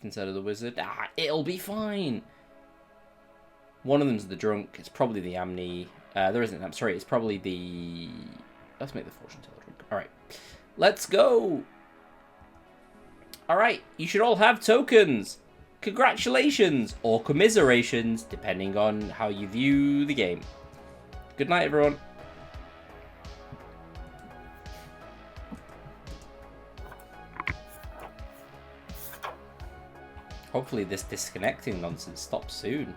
instead of the wizard. It'll be fine. One of them's the drunk. It's probably the Amni. There isn't. I'm sorry. It's probably the... Let's make the fortune teller drunk. All right. Let's go. All right. You should all have tokens. Congratulations or commiserations, depending on how you view the game. Good night, everyone. Hopefully this disconnecting nonsense stops soon.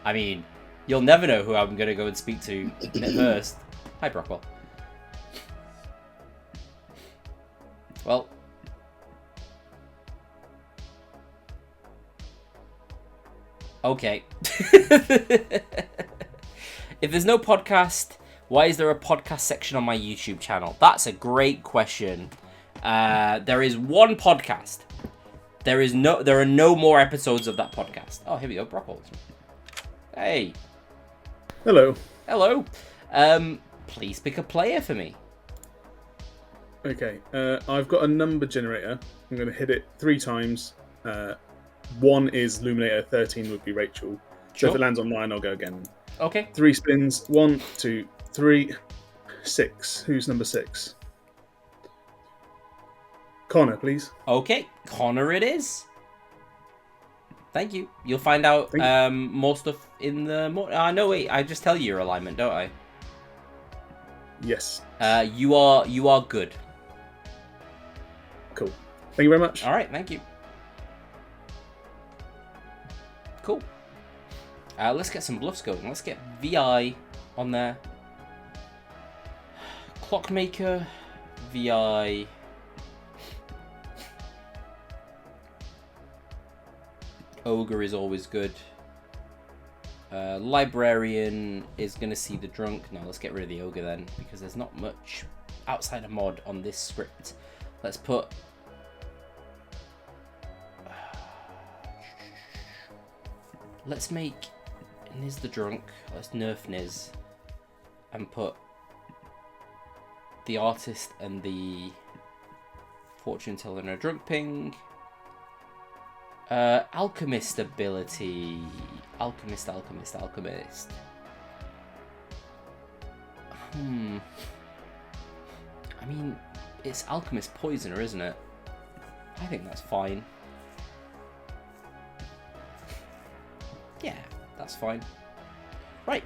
I mean, you'll never know who I'm going to go and speak to first. Hi, Brockwell. Well. Okay. If there's no podcast, why is there a podcast section on my YouTube channel? That's a great question. There is one podcast. There are no more episodes of that podcast. Oh, here we go, Brockwell. Hey. Hello. Hello. Please pick a player for me. Okay, I've got a number generator. I'm going to hit it 3 times. 1 is Luminator, 13 would be Rachel. So if it lands on 9, I'll go again. Okay. 3 spins. 1, 2, 3, 6. Who's number 6? Connor, please. Okay, Connor it is. Thank you. You'll find out more stuff in the... no, wait. I just tell you your alignment, don't I? Yes. You are good. Cool. Thank you very much. All right, thank you. Cool. Let's get some bluffs going. Let's get VI on there. Clockmaker, VI. Ogre is always good. Librarian is going to see the drunk. No, let's get rid of the ogre then, because there's not much outside of mod on this script. Let's put... Let's make Niz the drunk. Let's nerf Niz. And put the artist and the fortune teller in a drunk ping. Alchemist ability. Alchemist. I mean, it's Alchemist Poisoner, isn't it? I think that's fine. Yeah, that's fine. Right.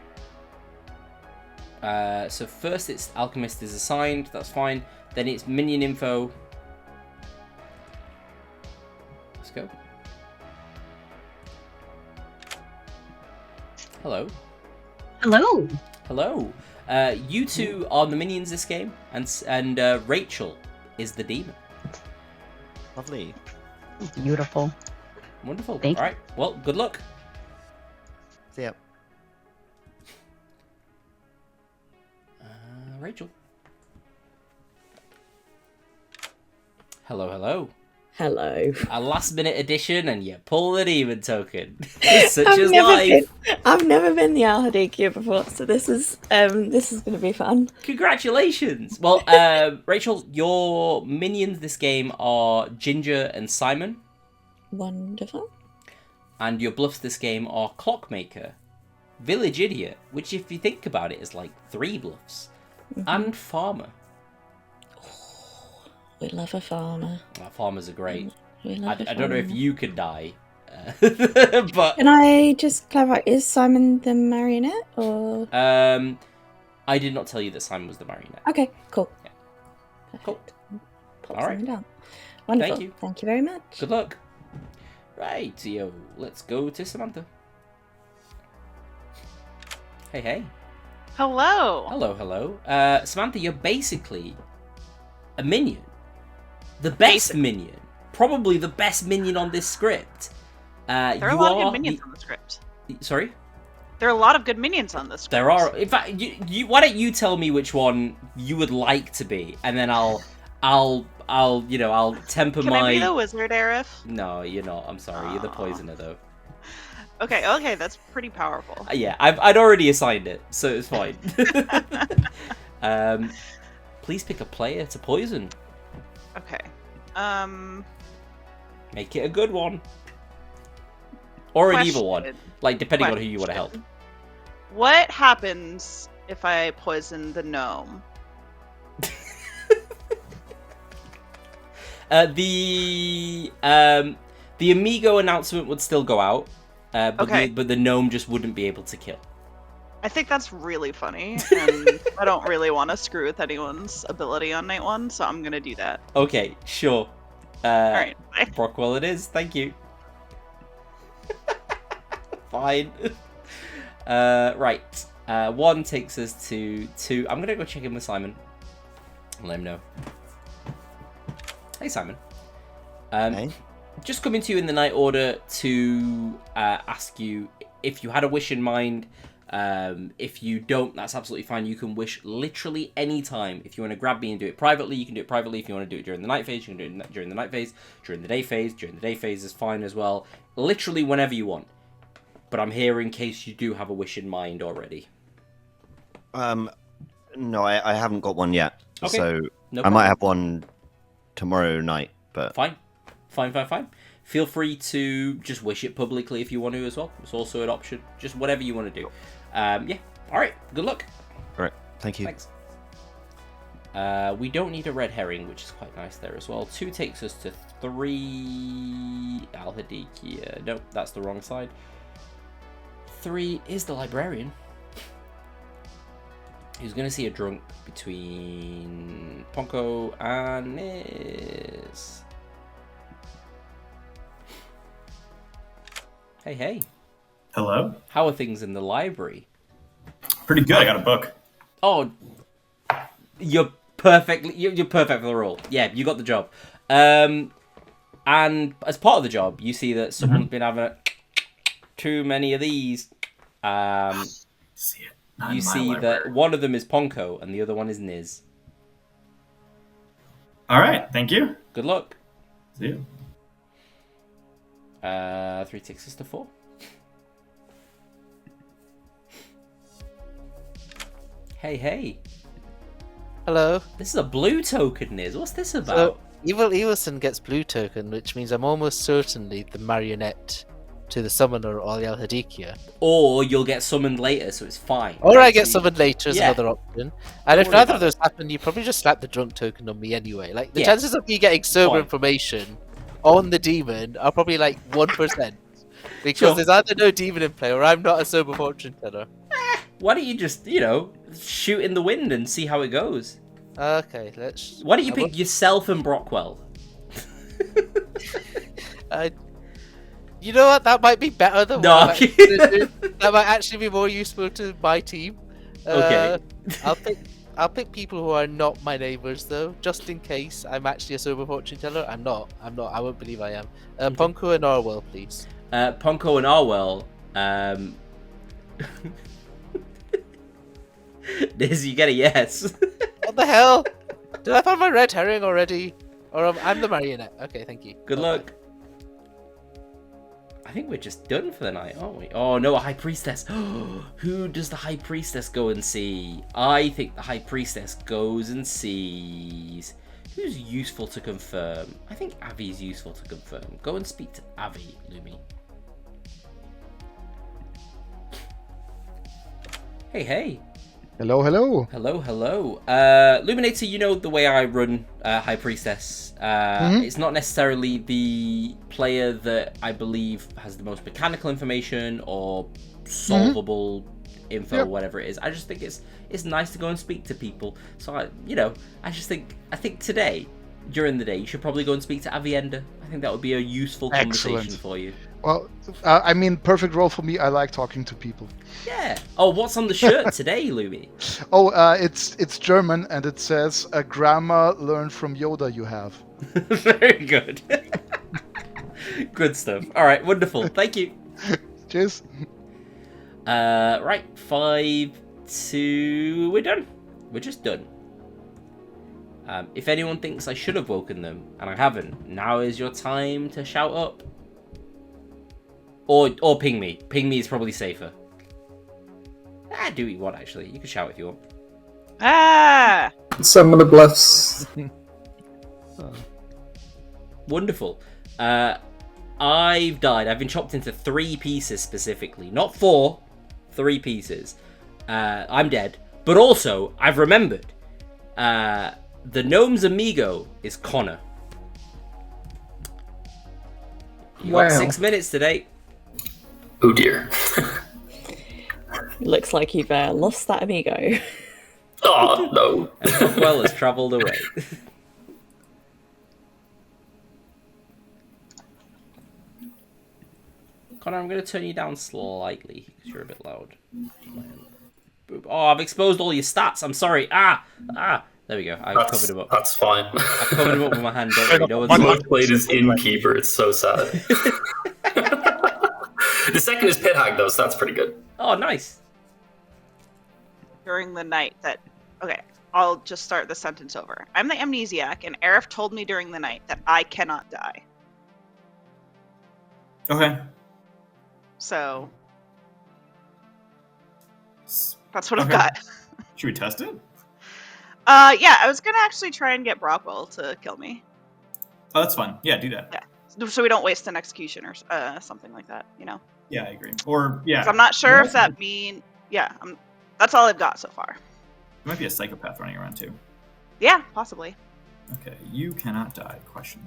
So first it's Alchemist is assigned. That's fine. Then it's minion info. Let's go. Hello. Hello. Hello. You two are the minions this game, and Rachel is the demon. Lovely. Beautiful. Wonderful. Thank All right. Well, good luck. See ya. Rachel. Hello, hello. Hello. A last minute addition, and you pull the demon token. Such as life. I've never been the Al-Hadikia before, so this is going to be fun. Congratulations. Well, Rachel, your minions this game are Ginger and Simon. Wonderful. And your bluffs this game are Clockmaker, Village Idiot, which if you think about it is like 3 bluffs, and Farmer. We love a farmer. Farmers are great. We love I don't know if you could die, but can I just clarify? Is Simon the marionette or? I did not tell you that Simon was the marionette. Okay, cool. Yeah. Perfect. Cool. Pop All right. something down. Wonderful. Thank you. Thank you very much. Good luck. Right, yo, let's go to Samantha. Hey, hey. Hello. Hello, hello. Samantha, you're basically a minion. The best minion. Probably the best minion on this script. There are a lot of good minions on the script. Sorry? There are a lot of good minions on this script. There are. In fact, why don't you tell me which one you would like to be, and then I'll temper Can my... I be the wizard, Arif? No, you're not. I'm sorry. You're the Aw. poisoner, though. Okay, that's pretty powerful. Yeah, I'd already assigned it, so it's fine. Please pick a player to poison. Okay. Make it a good one. Or an evil one. Question. Like, depending on who you want to help. What happens if I poison the gnome? The Amigo announcement would still go out, but the gnome just wouldn't be able to kill. I think that's really funny, and I don't really want to screw with anyone's ability on night one, so I'm gonna do that. Okay, sure. Alright. Brockwell it is, thank you. Fine. Right. 1 takes us to 2. I'm gonna go check in with Simon. Let him know. Hey, Simon. Hey. Just coming to you in the night order to ask you if you had a wish in mind. If you don't, that's absolutely fine. You can wish literally any time. If you want to grab me and do it privately, you can do it privately. If you want to do it during the night phase, you can do it during the night phase. During the day phase is fine as well. Literally whenever you want. But I'm here in case you do have a wish in mind already. No, I haven't got one yet. Okay. So No I might problem. have one tomorrow night, but Fine. Feel free to just wish it publicly if you want to as well. It's also an option. Just whatever you want to do. Yeah. All right. Good luck. all right. Thank you. Thanks. We don't need a red herring, which is quite nice there as well. 2 takes us to 3. Al-Hadikia. Nope, that's the wrong side. 3 is the librarian. Who's going to see a drunk between Ponko and Nis. Hey. Hello. How are things in the library? Pretty good. I got a book. Oh, you're perfect for the role. Yeah, you got the job. And as part of the job, you see that someone's been having too many of these. See it. Not You in my see library. that one of them is Ponko and the other one is Niz. All right. Thank you. Good luck. See you. 3 takes us to 4. Hey. Hello. This is a blue token, Niz. What's this about? So, Evil Evilson gets blue token, which means I'm almost certainly the marionette to the summoner or the Al-Hadikia. Or you'll get summoned later, so it's fine. Or I get So summoned later as Yeah. another option. And if Don't worry neither about of those happen, you probably just slap the drunk token on me anyway. Like, the Yeah. chances of me getting sober Fine. information on the demon are probably like 1%. Because Sure. there's either no demon in play or I'm not a sober fortune teller. Why don't you just, shoot in the wind and see how it goes? Okay, let's... Why don't you I pick yourself and Brockwell? You know what? That might be better than No, what I'm okay. actually gonna do. That might actually be more useful to my team. Okay. I'll pick people who are not my neighbours though, just in case I'm actually a sober fortune teller. I'm not. I won't believe I am. Ponko and Orwell, please. Ponko and Arwell. Diz, you get a yes. What the hell? Did I find my red herring already? Or I'm the marionette. Okay, thank you. Good Bye-bye. luck. I think we're just done for the night, aren't we? Oh no, a high priestess. Who does the high priestess go and see? I think the high priestess goes and sees. Who's useful to confirm? I think Avi's useful to confirm. Go and speak to Avi, Lumi. Hey. Hello. Hello. Luminator, you know the way I run High Priestess. It's not necessarily the player that I believe has the most mechanical information or solvable info, whatever it is. I just think it's nice to go and speak to people. So I think today, during the day, you should probably go and speak to Avienda. I think that would be a useful conversation for you. Well, perfect role for me. I like talking to people. Yeah. Oh, what's on the shirt today, Lumi? Oh, it's German and it says a grammar learned from Yoda you have. Very good. Good stuff. All right, wonderful. Thank you. Cheers. Right, 5 to... We're done. We're just done. If anyone thinks I should have woken them, and I haven't, now is your time to shout up. Or ping me. Ping me is probably safer. Do what you want, actually. You can shout if you want. Ah! Some of the bluffs. Wonderful. I've died. I've been chopped into 3 pieces specifically. Not 4. 3 pieces. I'm dead. But also, I've remembered. The gnome's amigo is Connor. You got 6 minutes today. Oh dear. Looks like you've lost that amigo. Oh no. And Rockwell has travelled away. Connor, I'm going to turn you down slightly because you're a bit loud. Oh, I've exposed all your stats. I'm sorry. There we go. I covered them up. That's fine. I covered them up with my hand. Don't worry. No My one's blade is innkeeper. It's so sad. The second is pit hag though, so that's pretty good. Oh, nice. During the night that... Okay, I'll just start the sentence over. I'm the amnesiac, and Aerith told me during the night that I cannot die. Okay. So... That's what I've got. Should we test it? Yeah, I was gonna actually try and get Brockwell to kill me. Oh, that's fine. Yeah, do that. Yeah, so we don't waste an execution or something like that, you know? Yeah, I agree. Or, yeah. 'Cause I'm not sure if that mean... Yeah, that's all I've got so far. There might be a psychopath running around, too. Yeah, possibly. Okay, you cannot die. Question.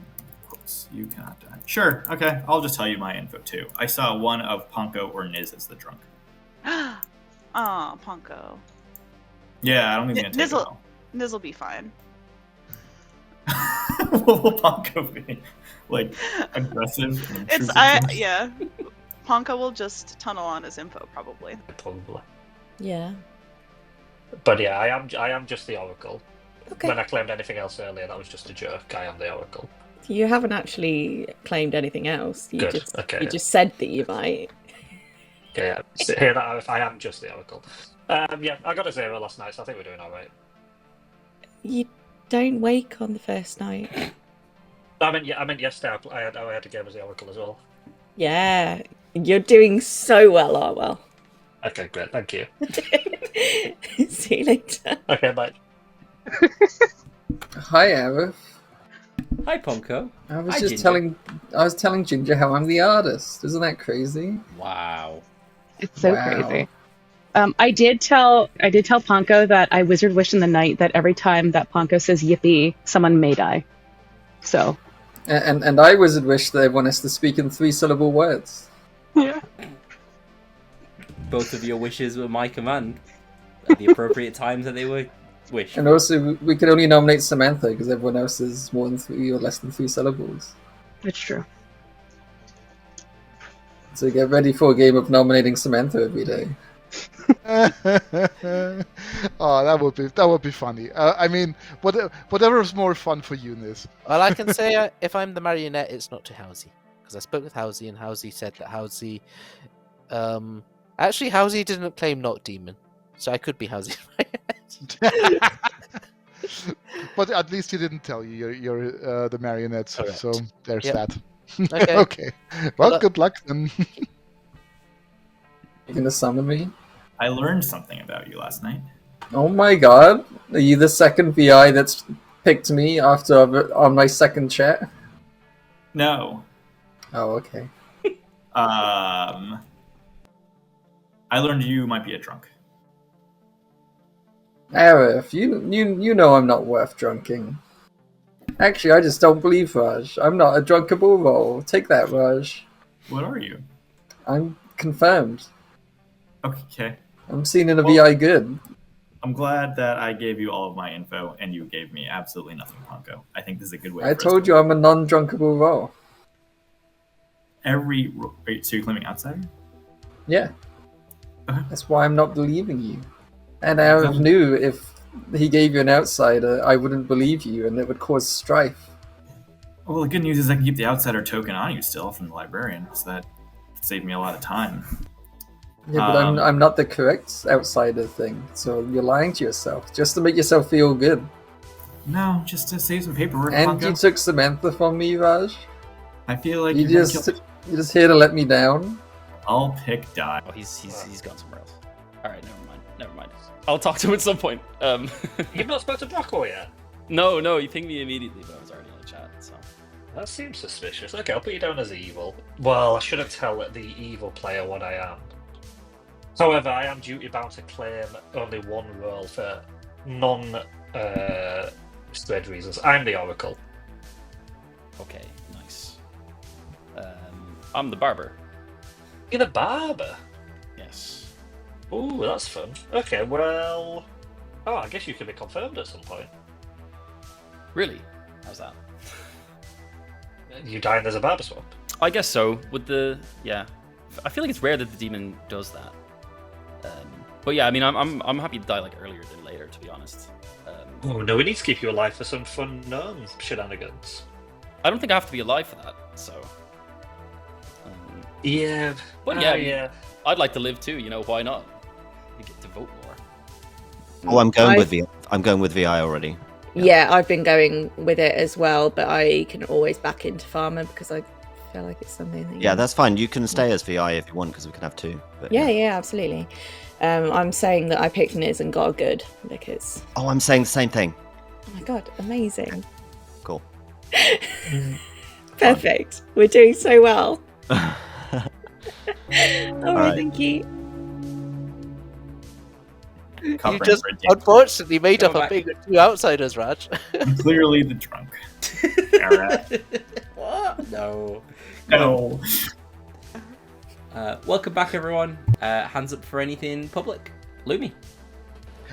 Quotes. You cannot die. Sure, okay. I'll just tell you my info, too. I saw one of Ponko or Niz as the drunk. Oh, Ponko. Yeah, I don't think it's gonna take a while. Niz will be fine. What will Ponko be? Like, aggressive? And yeah. Ponko will just tunnel on his info, probably. Probably. Yeah. But yeah, I am just the Oracle. Okay. When I claimed anything else earlier, that was just a joke. I am the Oracle. You haven't actually claimed anything else. You Good. just Okay. you just said that you might. Okay, yeah. So hear that? I am just the Oracle. Yeah, I got a 0 last night, so I think we're doing all right. You don't wake on the first night. I meant yesterday. I had a game as the Oracle as well. Yeah, you're doing so well, Arwell. Okay, great. Thank you. See you later. Okay, bye. Hi, Aerith. Hi, Ponko. I was Hi, just Ginger. telling Ginger how I'm the artist. Isn't that crazy? Wow. It's so Wow. crazy. I did tell Ponko that I wizard wish in the night that every time that Ponko says yippee, someone may die. So. And I wizard wish they want us to speak in 3-syllable words. Yeah. Both of your wishes were my command at the appropriate times that they were wished. And also, we could only nominate Samantha because everyone else is more than 3 or less than 3 syllables. It's true. So get ready for a game of nominating Samantha every day. Oh, that would be funny. I mean, whatever is more fun for you, Niz. Well, I can say if I'm the marionette, it's not to Housie. Because I spoke with Housie, and Housie said that Housie... Actually, Housie didn't claim not demon. So I could be Housie. But at least he didn't tell you you're the marionette. Correct. So there's Yep. that. Okay. Okay. Well, good luck then. You gonna summon me? I learned something about you last night. Oh my god. Are you the second VI that's picked me on my second chat? No. Oh, okay. I learned you might be a drunk. Aerith, you know I'm not worth drunking. Actually, I just don't believe Raj. I'm not a drunkable role. Take that, Raj. What are you? I'm confirmed. Okay. I'm seen in a VI good. I'm glad that I gave you all of my info and you gave me absolutely nothing, Ponko. I think this is a good way. I told you I'm a non-drunkable role. Wait, so you're claiming outsider? Yeah. That's why I'm not believing you. And Aerith knew if he gave you an outsider, I wouldn't believe you, and it would cause strife. Well, the good news is I can keep the outsider token on you still from the librarian, so that saved me a lot of time. Yeah, but I'm not the correct outsider thing, so you're lying to yourself, just to make yourself feel good. No, just to save some paperwork, And Ponko. you took Samantha from me, Raj? I feel like you're gonna just here to let me down? I'll pick die. Oh, he's gone somewhere else. Alright, never mind. I'll talk to him at some point. You've not spoken to Brockwell yet? No, he pinged me immediately, but I was already in the chat, so... That seems suspicious. Okay, I'll put you down as evil. Well, I shouldn't tell the evil player what I am. However, I am duty-bound to claim only one role for non-straight reasons. I'm the Oracle. Okay, nice. I'm the barber. You're the barber? Yes. Ooh, that's fun. Okay, well... Oh, I guess you could be confirmed at some point. Really? How's that? You dying as a barber swap? I guess so. With the I feel like it's rare that the demon does that. But yeah, I mean, I'm happy to die like earlier than later, to be honest. Oh no, we need to keep you alive for some fun gnome shenanigans. I don't think I have to be alive for that. So. Yeah. But yeah, I'd like to live too. You know, why not? You get to vote more. Oh, I'm going with VI already. Yeah, I've been going with it as well, but I can always back into farmer because I feel like it's something that Yeah, that's fine. You can stay as VI if you want because we can have two. But, yeah, absolutely. I'm saying that I picked Niz and got a good because... Oh, I'm saying the same thing. Oh my god, amazing. Cool. Perfect. We're doing so well. All right. thank you. You just unfortunately made up a big two outsiders, Raj. Clearly the drunk. What? No. No. Welcome back, everyone. Hands up for anything public. Lumi.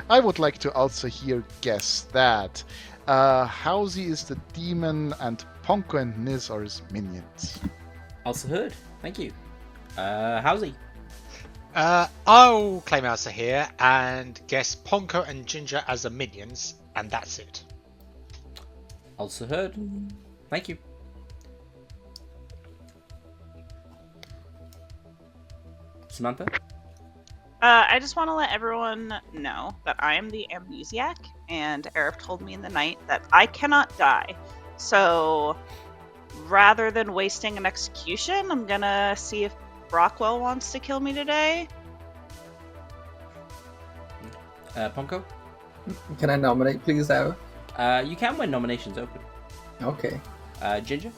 I would like to also here guess that Housie is the demon and Ponko and Niz are his minions. Also heard. Thank you. Housie. I'll claim Elsa here and guess Ponko and Ginger as the minions, and that's it. Also heard. Thank you. Samantha? I just want to let everyone know that I am the amnesiac, and Arif told me in the night that I cannot die. So, rather than wasting an execution, I'm gonna see if Brockwell wants to kill me today. Ponko? Can I nominate, please, Arif? You can when nominations open. Okay. Ginger?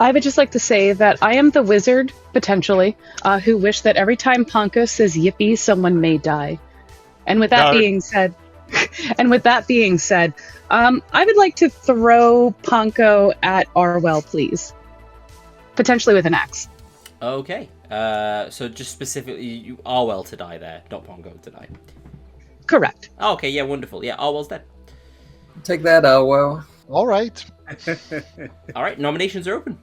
I would just like to say that I am the wizard, potentially, who wish that every time Ponko says yippee, someone may die. And with that being said, I would like to throw Ponko at Arwell, please. Potentially with an axe. Okay. So just specifically, you Arwell to die there, not Pongo to die. Correct. Oh, okay, yeah, wonderful. Yeah, Arwell's dead. Take that, Arwell. All right. All right, nominations are open.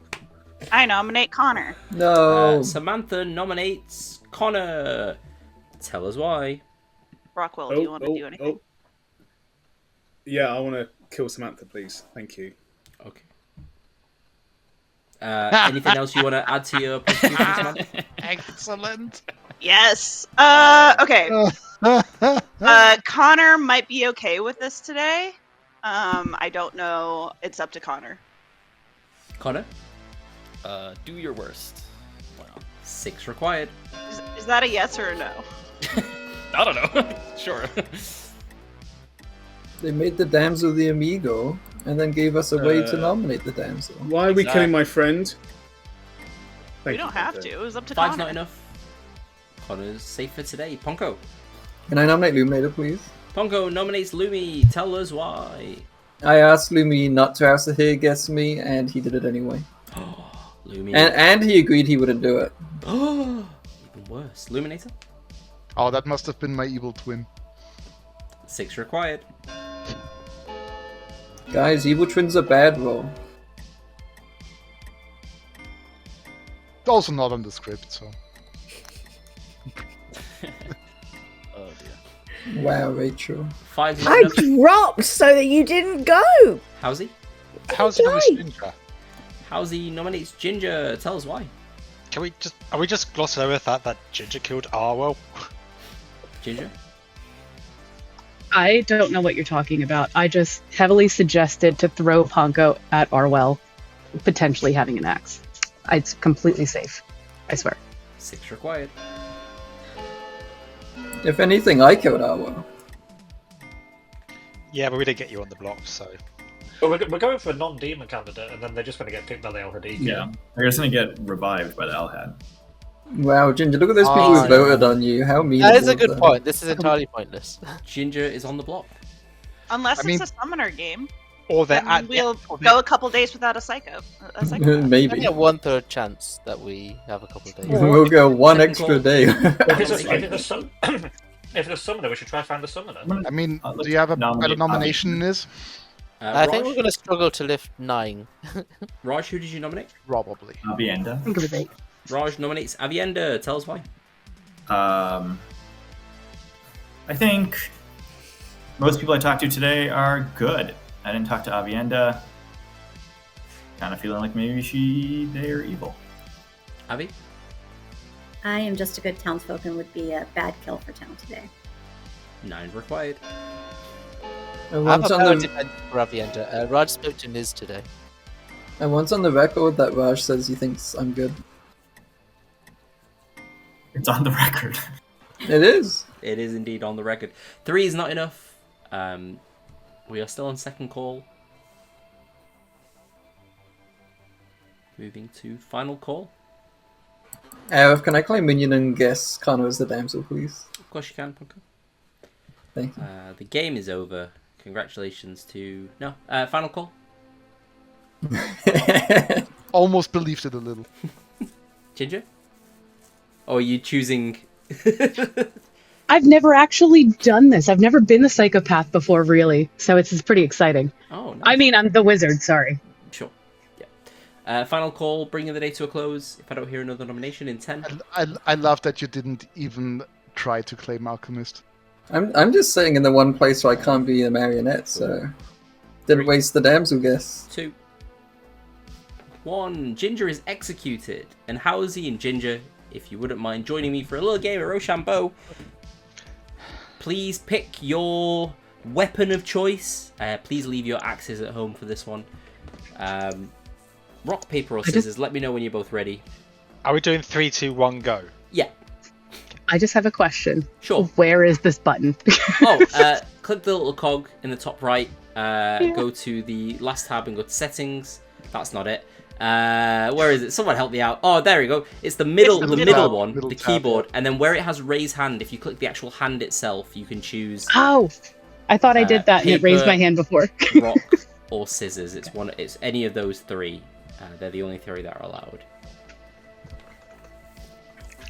I nominate Connor. No. Samantha nominates Connor. Tell us why. Brockwell, do you want to do anything? Yeah, I want to kill Samantha, please. Thank you. Okay. Anything else you want to add to your prosecution, Samantha? Excellent. Yes. Okay. Connor might be okay with this today. I don't know. It's up to Connor. Connor? Do your worst. Wow. 6 required. Is that a yes or a no? I don't know. Sure. They made the damsel the amigo, and then gave us a way to nominate the damsel. Why are we killing my friend? We don't have to. It was up to 5's Connor. not enough. Connor's safe for today. Ponko. Can I nominate Luminator, please? Ponko nominates Lumi. Tell us why. I asked Lumi not to have Sahir guess me, and he did it anyway. Lumi. And he agreed he wouldn't do it. Even worse. Luminator? Oh, that must have been my evil twin. 6 required. Guys, evil twins are bad roll. Also not on the script, so. Oh dear. Wow, Rachel. 5's not I enough. dropped so that you didn't go. Howsy? How's it always Ginger? Howsy nominates Ginger. Tell us why. Are we just glossing over that Ginger killed Arwell? Ginger? I don't know what you're talking about. I just heavily suggested to throw Ponko at Arwell, potentially having an axe. It's completely safe. I swear. 6 required. If anything, I killed Arwell. Yeah, but we didn't get you on the block, so. But we're going for a non-demon candidate, and then they're just going to get picked by the Al-Hadikia. Yeah, they're just going to get revived by the Al-Had. Wow, Ginger, look at those people who voted on you. How mean. That is a good point. This is entirely pointless. Ginger is on the block. Unless it's a summoner game. Or we'll go a couple days without a psycho. Maybe. Maybe a 1/3 chance that we have a couple of days. We'll go one extra day. If it's a summoner, we should try to find a summoner. I mean, do you have a better nomination, Niz? I think we're going to struggle to lift 9. Raj, who did you nominate? Probably. Avienda. Think of it 8. Raj nominates Avienda. Tell us why. I think most people I talked to today are good. I didn't talk to Avienda. Kind of feeling like maybe they are evil. Avi? I am just a good townsfolk and would be a bad kill for town today. 9 required. I'm a power defender for Avienda. Raj spoke to Niz today. And once on the record that Raj says he thinks I'm good. It's on the record. It is. It is indeed on the record. 3 is not enough. We are still on second call. Moving to final call. Can I claim minion and guess Kana as the damsel, please? Of course you can, Punko. Thank you. The game is over. Congratulations to... No, final call. Almost believed it a little. Ginger? Or are you choosing... I've never actually done this. I've never been the psychopath before, really. So it's pretty exciting. Oh, nice. I mean, I'm the wizard, sorry. Sure. Yeah. Final call, bringing the day to a close. If I don't hear another nomination in 10. I love that you didn't even try to claim Alchemist. I'm just sitting in the one place where I can't be a marionette, so... Didn't waste the damsel guess. 2. 1. Ginger is executed. And Housie and Ginger, if you wouldn't mind joining me for a little game of Rochambeau, please pick your weapon of choice. Please leave your axes at home for this one. Rock, paper, or scissors. Let me know when you're both ready. Are we doing 3, 2, 1, go? Yeah. I just have a question. Sure. Where is this button? Click the little cog in the top right. Go to the last tab and go to settings. That's not it. Where is it? Someone help me out. Oh, there we go. It's the middle one, the keyboard, and then where it has raise hand, if you click the actual hand itself, you can choose. Oh, I thought I did that and it raised my hand before. Rock or scissors. It's any of those 3. They're the only 3 that are allowed.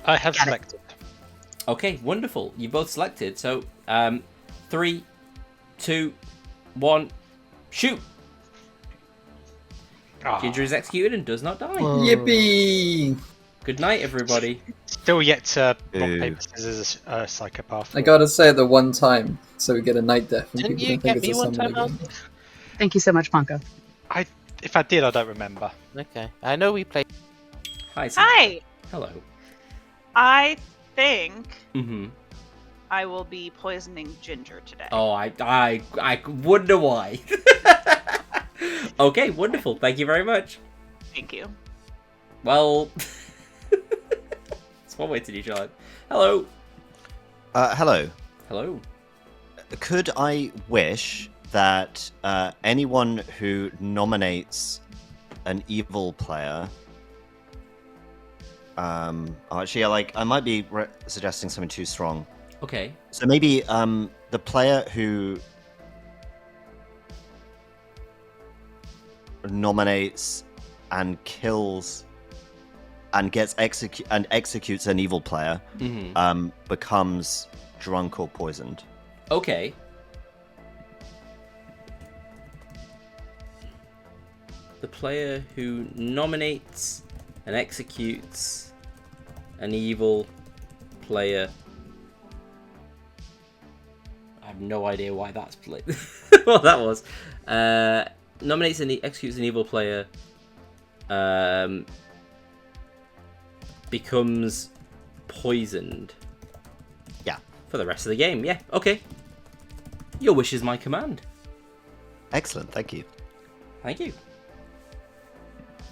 I have selected. Okay, wonderful. You both selected. So, 3, 2, 1, shoot. Ginger is executed and does not die. Yippee! Good night, everybody. Still yet to rock, paper, scissors, psychopath. I gotta say it the one time, so we get a night death. And Didn't people you don't think get me it's a one time, summoner game. Thank you so much, Ponko. If I did, I don't remember. Okay. I know we played... Hi, Sam. Hi! Hello. I think Mm-hmm. I will be poisoning Ginger today. Oh, I wonder why. Okay, wonderful. Thank you very much. Thank you. Well, it's one way to do Charlotte. Hello. Hello. Hello. Could I wish that anyone who nominates an evil player... actually, I might be suggesting something too strong. Okay. So maybe the player who nominates and kills and executes an evil player becomes drunk or poisoned. Okay. The player who nominates and executes an evil player. I have no idea why that's played. What that was. Nominates and executes an evil player. Becomes poisoned. Yeah. For the rest of the game. Yeah. Okay. Your wish is my command. Excellent. Thank you. Thank you.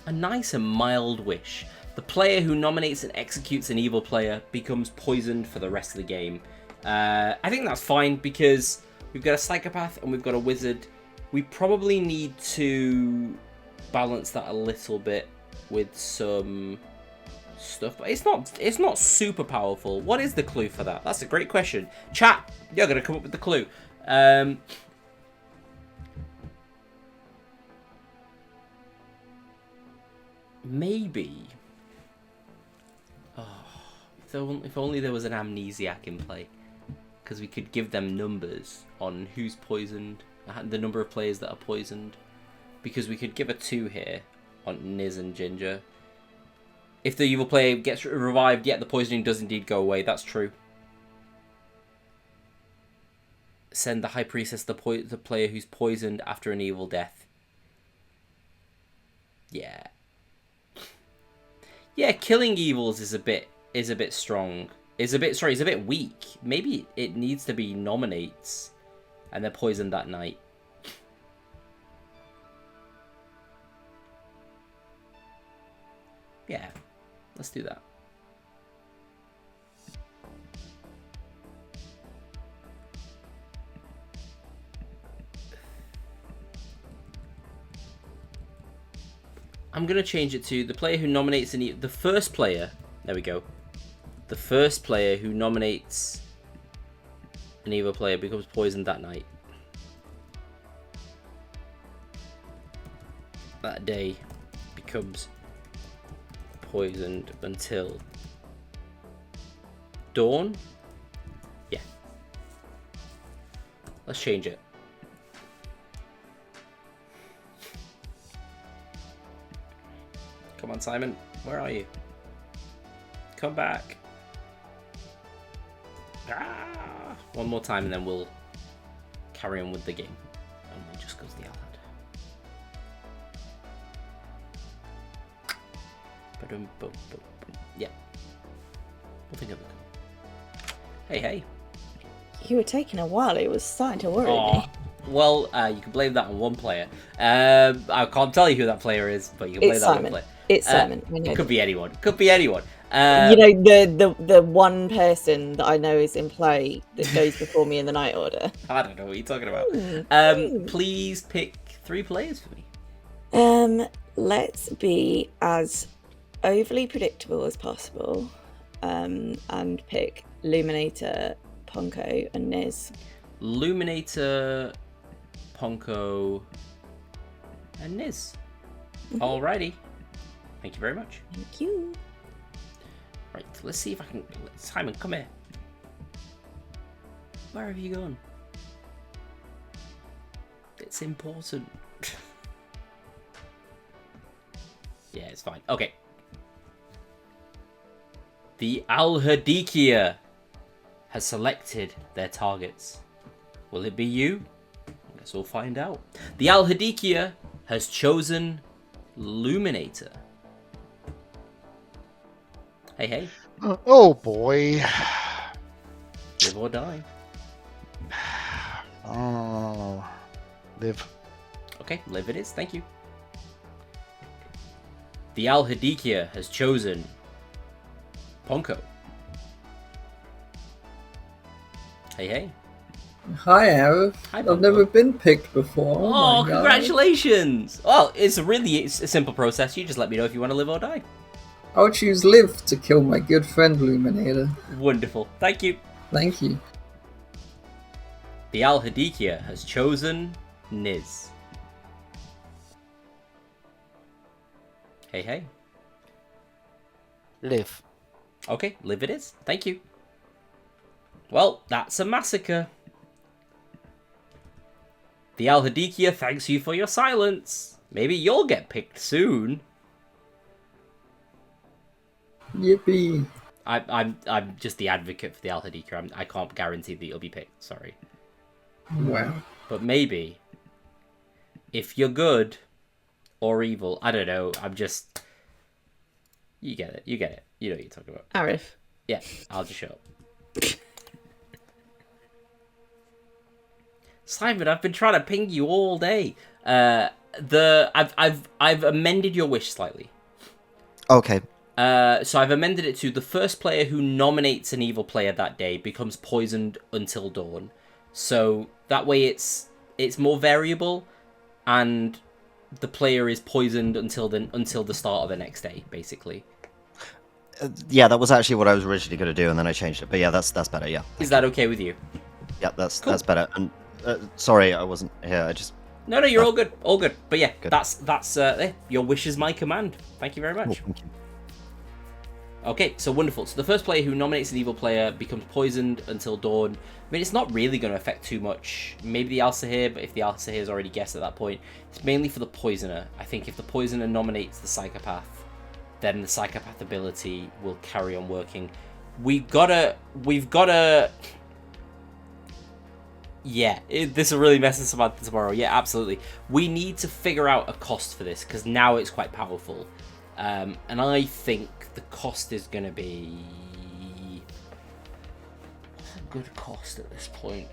A nice and mild wish. The player who nominates and executes an evil player becomes poisoned for the rest of the game. I think that's fine because we've got a psychopath and we've got a wizard We probably need to balance that a little bit with some stuff, but it's not super powerful. What is the clue for that? That's a great question. Chat, you're gonna come up with the clue. Maybe. Oh, if only there was an amnesiac in play, because we could give them numbers on who's poisoned, the number of players that are poisoned, because we could give a 2 here on Niz and Ginger. If the evil player gets revived, yet the poisoning does indeed go away. That's true. Send the High Priestess, the player who's poisoned after an evil death. Yeah. Yeah, killing evils is a bit strong. Is a bit weak. Maybe it needs to be nominates, and they're poisoned that night. Yeah, let's do that. I'm going to change it to the player who nominates the first player. There we go. The first player who nominates an evil player becomes poisoned that night. That day becomes poisoned until dawn. Yeah. Let's change it. Come on, Simon. Where are you? Come back. Ah! One more time and then we'll carry on with the game. And we'll just go to the Al-Had. Yeah. We'll think of it. Hey. You were taking a while. It was starting to worry me. Well, you can blame that on one player. I can't tell you who that player is, but you can blame that on one player. It's Simon. It could be anyone. Could be anyone. You know, the one person that I know is in play that goes before me in the night order. I don't know what you're talking about. Please pick 3 players for me. Let's be as overly predictable as possible, and pick Luminator, Ponko, and Niz. Luminator, Ponko, and Niz. Alrighty. Thank you very much. Thank you. Right, let's see if I can... Simon, come here. Where have you gone? It's important. Yeah, it's fine. Okay. The Al-Hadikia has selected their targets. Will it be you? I guess we'll find out. The Al-Hadikia has chosen Luminator. Hey. Oh boy. Live or die. Oh, live. Okay, live it is. Thank you. The Al-Hadikia has chosen Ponko. Hey. Hi, Arif. I've never been picked before. Oh, congratulations! Well, it's a simple process. You just let me know if you want to live or die. I'll choose live to kill my good friend Luminator. Wonderful. Thank you. Thank you. The Al-Hadikia has chosen Niz. Hey. Live. Okay, live it is. Thank you. Well, that's a massacre. The Al-Hadikia thanks you for your silence. Maybe you'll get picked soon. Yippee. I'm just the advocate for the Al-Hadikia. I can't guarantee that you'll be picked. Sorry. Wow. But maybe, if you're good or evil, I don't know. I'm just... You get it. You know what you're talking about. Arif. Yeah, I'll just show up. Simon, I've been trying to ping you all day. I've amended your wish slightly. Okay. So I've amended it to the first player who nominates an evil player that day becomes poisoned until dawn. So that way it's more variable. and the player is poisoned until the start of the next day, basically. Yeah, that was actually what I was originally going to do, and then I changed it. But yeah, that's better. Yeah. Is that okay with you? Yeah, that's Cool. better. And sorry, I wasn't here. I just. No, you're all good. All good. But yeah, Good. that's your wish is my command. Thank you very much. Cool, thank you. Okay, so wonderful. So the first player who nominates an evil player becomes poisoned until dawn. I mean, it's not really going to affect too much. Maybe the Al-Sahir, but if the Al-Sahir is already guessed at that point, it's mainly for the poisoner. I think if the poisoner nominates the psychopath, then the psychopath ability will carry on working. We've gotta. Yeah, this will really mess us about tomorrow. Yeah, absolutely. We need to figure out a cost for this, because now it's quite powerful. And I think the cost is going to be... What's a good cost at this point?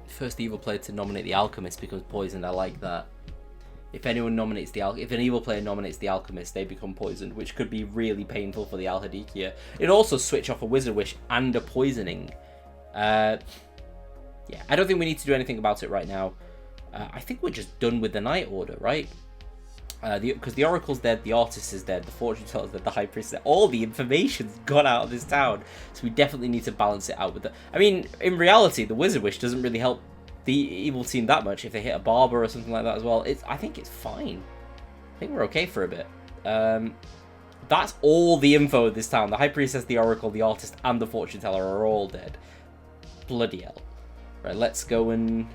First evil player to nominate the Alchemist becomes poisoned. I like that. If an evil player nominates the Alchemist, they become poisoned, which could be really painful for the Al-Hadikia. It'd also switch off a Wizard Wish and a poisoning. Yeah, I don't think we need to do anything about it right now. I think we're just done with the Night Order, right? Because the Oracle's dead, the Artist is dead, the Fortune Teller's dead, the High Priest is dead. All the information's gone out of this town. So we definitely need to balance it out with the... I mean, in reality, the Wizard Wish doesn't really help the evil team that much if they hit a Barber or something like that as well. I think it's fine. I think we're okay for a bit. That's all the info of this town. The High Priestess, the Oracle, the Artist, and the Fortune Teller are all dead. Bloody hell. Right, let's go and...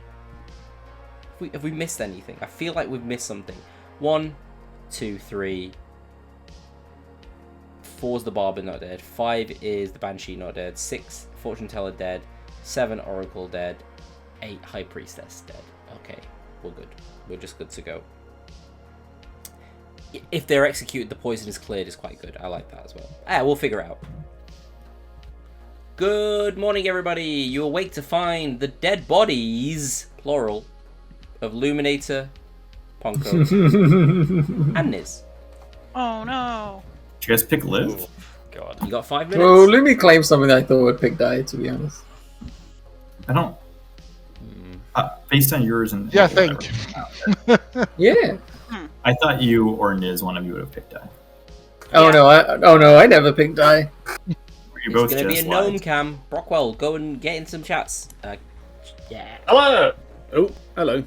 Have we missed anything? I feel like we've missed something. 1, 2, 3. 4's the Barber not dead. 5 is the Banshee not dead. 6, Fortune Teller dead. 7, Oracle dead. 8, High Priestess dead. Okay, we're good. We're just good to go. If they're executed, the poison is cleared is quite good. I like that as well. We'll figure it out. Good morning, everybody. You awake to find the dead bodies, plural, of Luminator, Ponko, and Niz. Oh no. Did you guys pick Liv? Oh, God. You got 5 minutes. Oh, let me claim something I thought would pick die, to be honest. I don't. Based on yours and Yeah, thank you. Yeah. I thought you or Niz, one of you would have picked die. Oh no, I never picked die. You're both It's gonna be a just gnome lied. cam. Brockwell, go and get in some chats. Yeah. Hello. Oh, hello.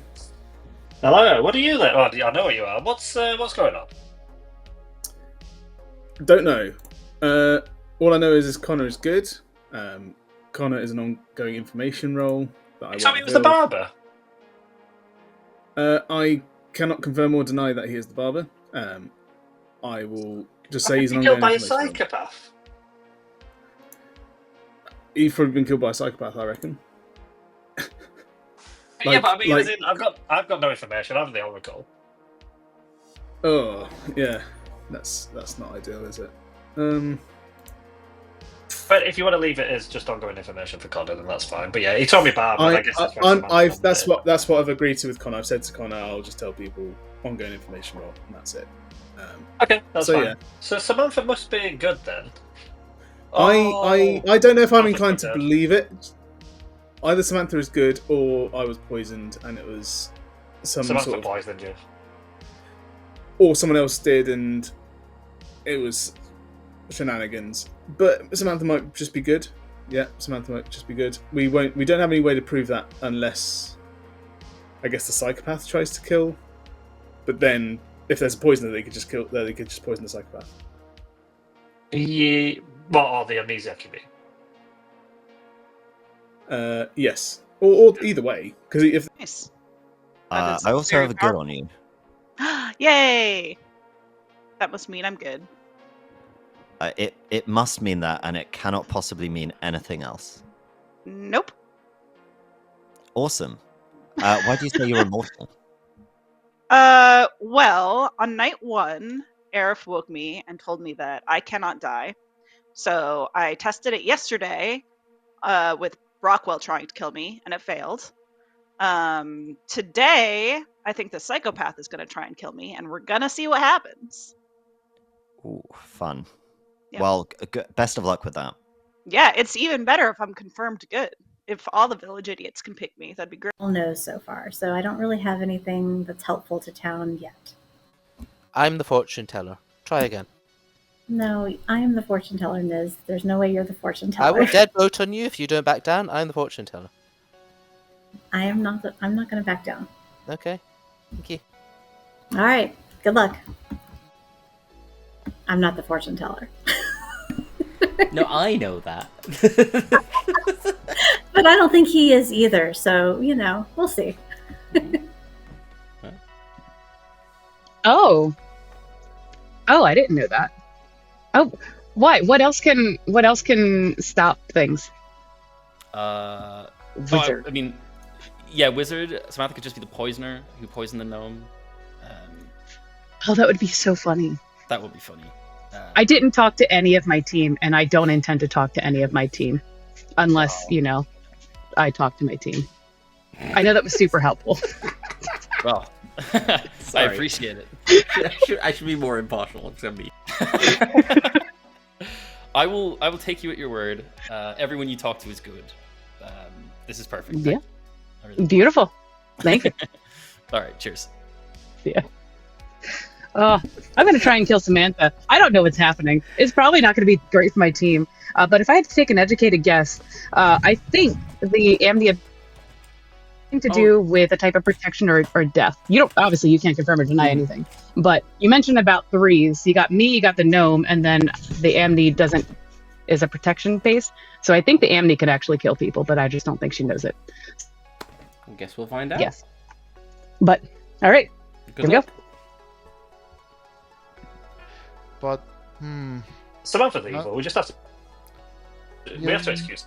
Hello. What are you there? Oh, I know what you are. What's going on? Don't know. All I know is Connor is good. Connor is an ongoing information role. That You told me it was the Barber. I cannot confirm or deny that he is the Barber. I will just say he's an Killed ongoing by a information role. psychopath. He's probably been killed by a psychopath, I reckon. Yeah, but I mean, as in, I've got no information. I'm the Oracle. Oh, yeah. That's not ideal, is it? But if you want to leave it as just ongoing information for Connor, then that's fine. But yeah, he told me Barber. I guess that's that's what I've agreed to with Connor. I've said to Connor, I'll just tell people ongoing information role, and that's it. Okay, that's fine. Yeah. So Samantha must be good then. I don't know if I'm inclined to believe it. Either Samantha is good, or I was poisoned, and it was Samantha poisoned you. Or someone else did, and it was shenanigans. But Samantha might just be good. Yeah, Samantha might just be good. We don't have any way to prove that unless, I guess, the psychopath tries to kill. But then, if there's a poisoner, they could just kill. They could just poison the psychopath. Yeah. What, or the amnesiac, you mean? Yes, or either way, because if Nice. I also have a good on you. Yay! That must mean I'm good. It must mean that, and it cannot possibly mean anything else. Nope. Awesome. Why do you say you're immortal? Well, on night 1, Aerith woke me and told me that I cannot die. So I tested it yesterday with Brockwell trying to kill me, and it failed. Today, I think the psychopath is going to try and kill me, and we're going to see what happens. Ooh, fun. Yeah. Well, best of luck with that. Yeah, it's even better if I'm confirmed good. If all the village idiots can pick me, that'd be great. All knows so far, so I don't really have anything that's helpful to town yet. I'm the fortune teller. Try again. No, I am the fortune teller, Niz. There's no way you're the fortune I teller. will dead vote on you if you don't back down. I'm the fortune teller. I'm not going to back down. Okay. Thank you. All right. Good luck. I'm not the fortune teller. No, I know that. But I don't think he is either, so, we'll see. Oh, I didn't know that. Oh, why? What else can stop things? Wizard. I mean, yeah, wizard. Samantha could just be the poisoner who poisoned the gnome. Oh, that would be so funny. That would be funny. I didn't talk to any of my team, and I don't intend to talk to any of my team, unless I talk to my team. I know that was super helpful. Well, I appreciate it. I should be more impartial. It's gonna be. I will take you at your word. Everyone you talk to is good. This is perfect. Yeah. Beautiful. Thank you. All right. Cheers. Yeah. Oh, I'm going to try and kill Samantha. I don't know what's happening. It's probably not going to be great for my team. But if I had to take an educated guess, I think the amnesia to do with a type of protection or death. You can't confirm or deny anything. But you mentioned about threes. You got me, you got the gnome, and then the amnesia is a protection base. So I think the amnesia could actually kill people, but I just don't think she knows it. I guess we'll find out. Yes. But all right. Good luck. Go. But Samantha's evil. We just have to. We have to excuse.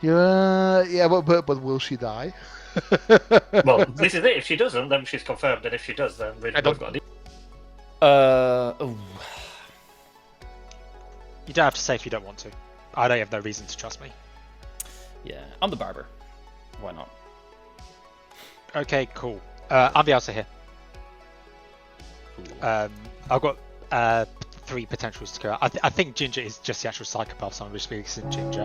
Yeah, but will she die? Well, this is it. If she doesn't, then she's confirmed, and if she does, then we've got to. You don't have to say if you don't want to. I don't have no reason to trust me. Yeah, I'm the barber. Why not? Okay, cool. I'm the answer here. I've got 3 potentials to go. I think Ginger is just the actual psychopath, so I'm just speaking Ginger.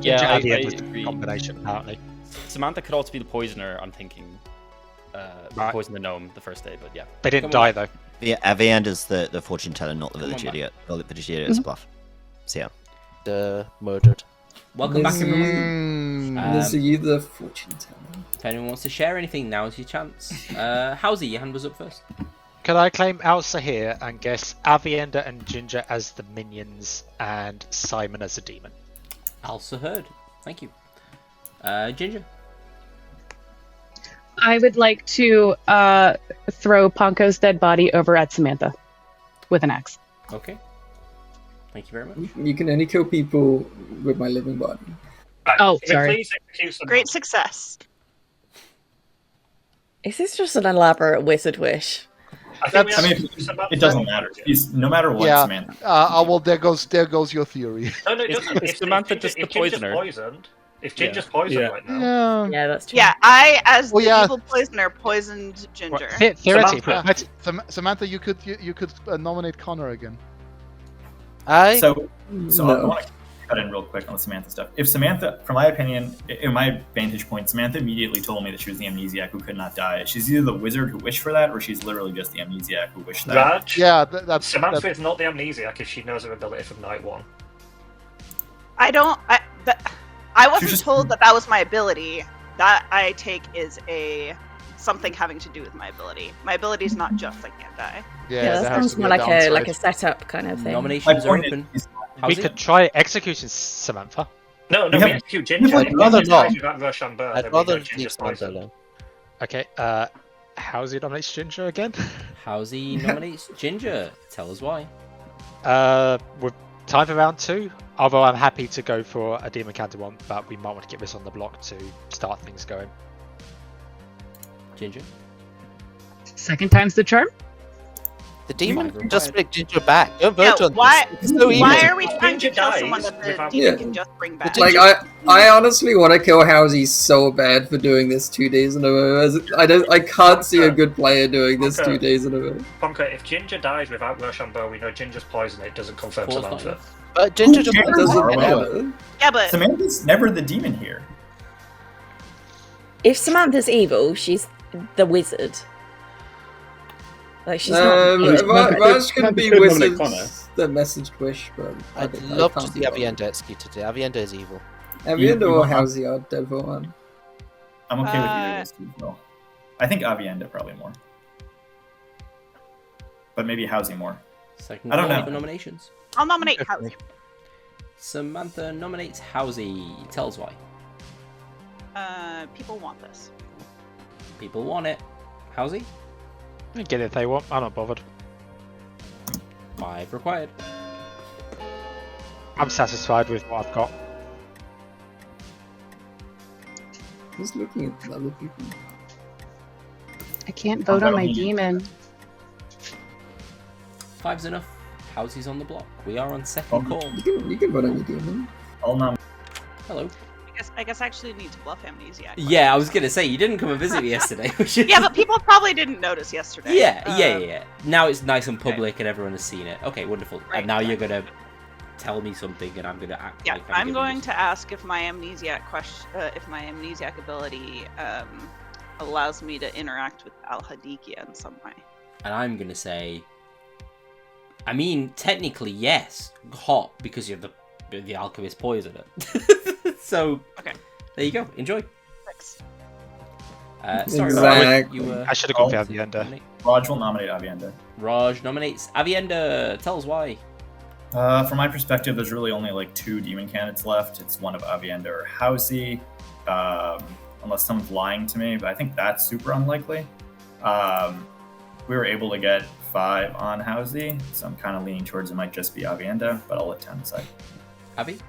Yeah, Ginger I was agree. the combination, apparently. Samantha could also be the poisoner. I'm thinking. Poison the gnome the first day, but yeah. They didn't die though. Yeah, Aviend is the fortune teller, not the village on, idiot. The village idiot is a bluff. So yeah. The murdered. Welcome back, everyone. Is you the fortune teller? If anyone wants to share anything, now's your chance. Howsy, your hand was up first. Could I claim Elsa here and guess Avienda and Ginger as the minions and Simon as a demon? Elsa heard. Thank you. Ginger. I would like to throw Ponko's dead body over at Samantha with an axe. Okay. Thank you very much. You can only kill people with my living body. Oh, sorry. Great success. Is this just an elaborate wizard wish? It doesn't matter. No matter what, Yeah. Samantha. Well, there goes your theory. No, it doesn't. Is Samantha just the poisoner? If Ginger's poisoned right now. Yeah, that's true. Yeah, I, as the evil poisoner, poisoned Ginger. Theoretically, Samantha, you could nominate Connor again. So I want to cut in real quick on the Samantha stuff. If Samantha, from my opinion, in my vantage point, Samantha immediately told me that she was the amnesiac who could not die. She's either the wizard who wished for that, or she's literally just the amnesiac who wished that. Raj? Yeah, that's Samantha is not the amnesiac if she knows her ability from night 1. I wasn't told that was my ability. That I take is something having to do with my ability. My ability is not just I can't die. Yeah, that sounds more like a setup kind of thing. Nominations are open. We could try executing Samantha. No, we execute Ginger. I'd rather not. I'd rather leave Samantha alone. Okay, Howsy nominates Ginger again? Howsy nominates Ginger. Tell us why. With time for round 2. Although I'm happy to go for a Demon Counter one, but we might want to get this on the block to start things going. Ginger. Second time's the charm. The demon Five can just required. bring Ginger back. Don't vote Yeah, on why? this. It's so evil. Why are we trying to Ginger kill someone dies that the without- demon Yeah. can just bring back? Like I honestly want to kill Housie so bad for doing this 2 days in a row. I can't see a good player doing this Okay. 2 days in a row. Ponka, if Ginger dies without Rochambeau, we know Ginger's poison. It doesn't confirm Pause Samantha. button. But Ginger just cares? Doesn't Arlo? matter. Yeah, but Samantha's never the demon here. If Samantha's evil, she's the wizard. Like she's not. Samantha Raj can be could nominate Connor. wizards that messaged Wish, but I'd I love to can't see be bothered. Avienda executed. Avienda is evil. Avienda You or want- Housie are dead for one. I'm okay with either of those two as well. I think Avienda probably more. But maybe Housie more. Second I don't call know. for nominations. I'll nominate Housie. Samantha nominates Housie. Tells why. People want this. People want it. Housie? They get it if they want. I'm not bothered. 5 required. I'm satisfied with what I've got. Just looking at the other people. I can't vote on my demon. 5's enough. Housie's on the block. We are on second call. You can vote on your demon. I'll nominate. Hello. I guess I actually need to bluff Amnesiac. Yeah, I was gonna say you didn't come and visit me yesterday. Yeah, but people probably didn't notice yesterday. Yeah. Now it's nice and public and everyone has seen it. Okay, wonderful. Right. And now you're gonna tell me something and I'm gonna act Yeah, like I'm giving going you to ask if my Amnesiac ability allows me to interact with Al-Hadikia in some way. And I'm gonna say, I mean, technically yes, hot because you have the alchemist poisoner. So okay, there you go. Enjoy. Thanks. Sorry, Exactly. Raj, you were. I should have gone for Avienda. Raj will nominate Avienda. Raj nominates Avienda. Tell us why. From my perspective, there's really only like 2 demon candidates left. It's one of Avienda or Housie, unless someone's lying to me, but I think that's super unlikely. We were able to get 5 on Housie, so I'm kind of leaning towards it might just be Avienda, but I'll let 10 decide. Abby?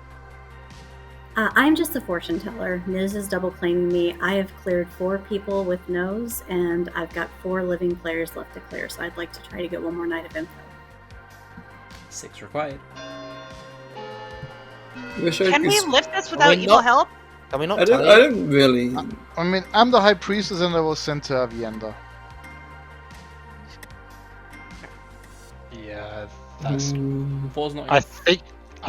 I'm just a fortune teller. Niz is double claiming me. I have cleared 4 people with no's, and I've got 4 living players left to clear, so I'd like to try to get one more night of info. 6 required. Can we lift this without evil help? Can we not? I don't really. I mean, I'm the high priestess and I was sent to Avienda. Yeah, that's. Four's not I enough.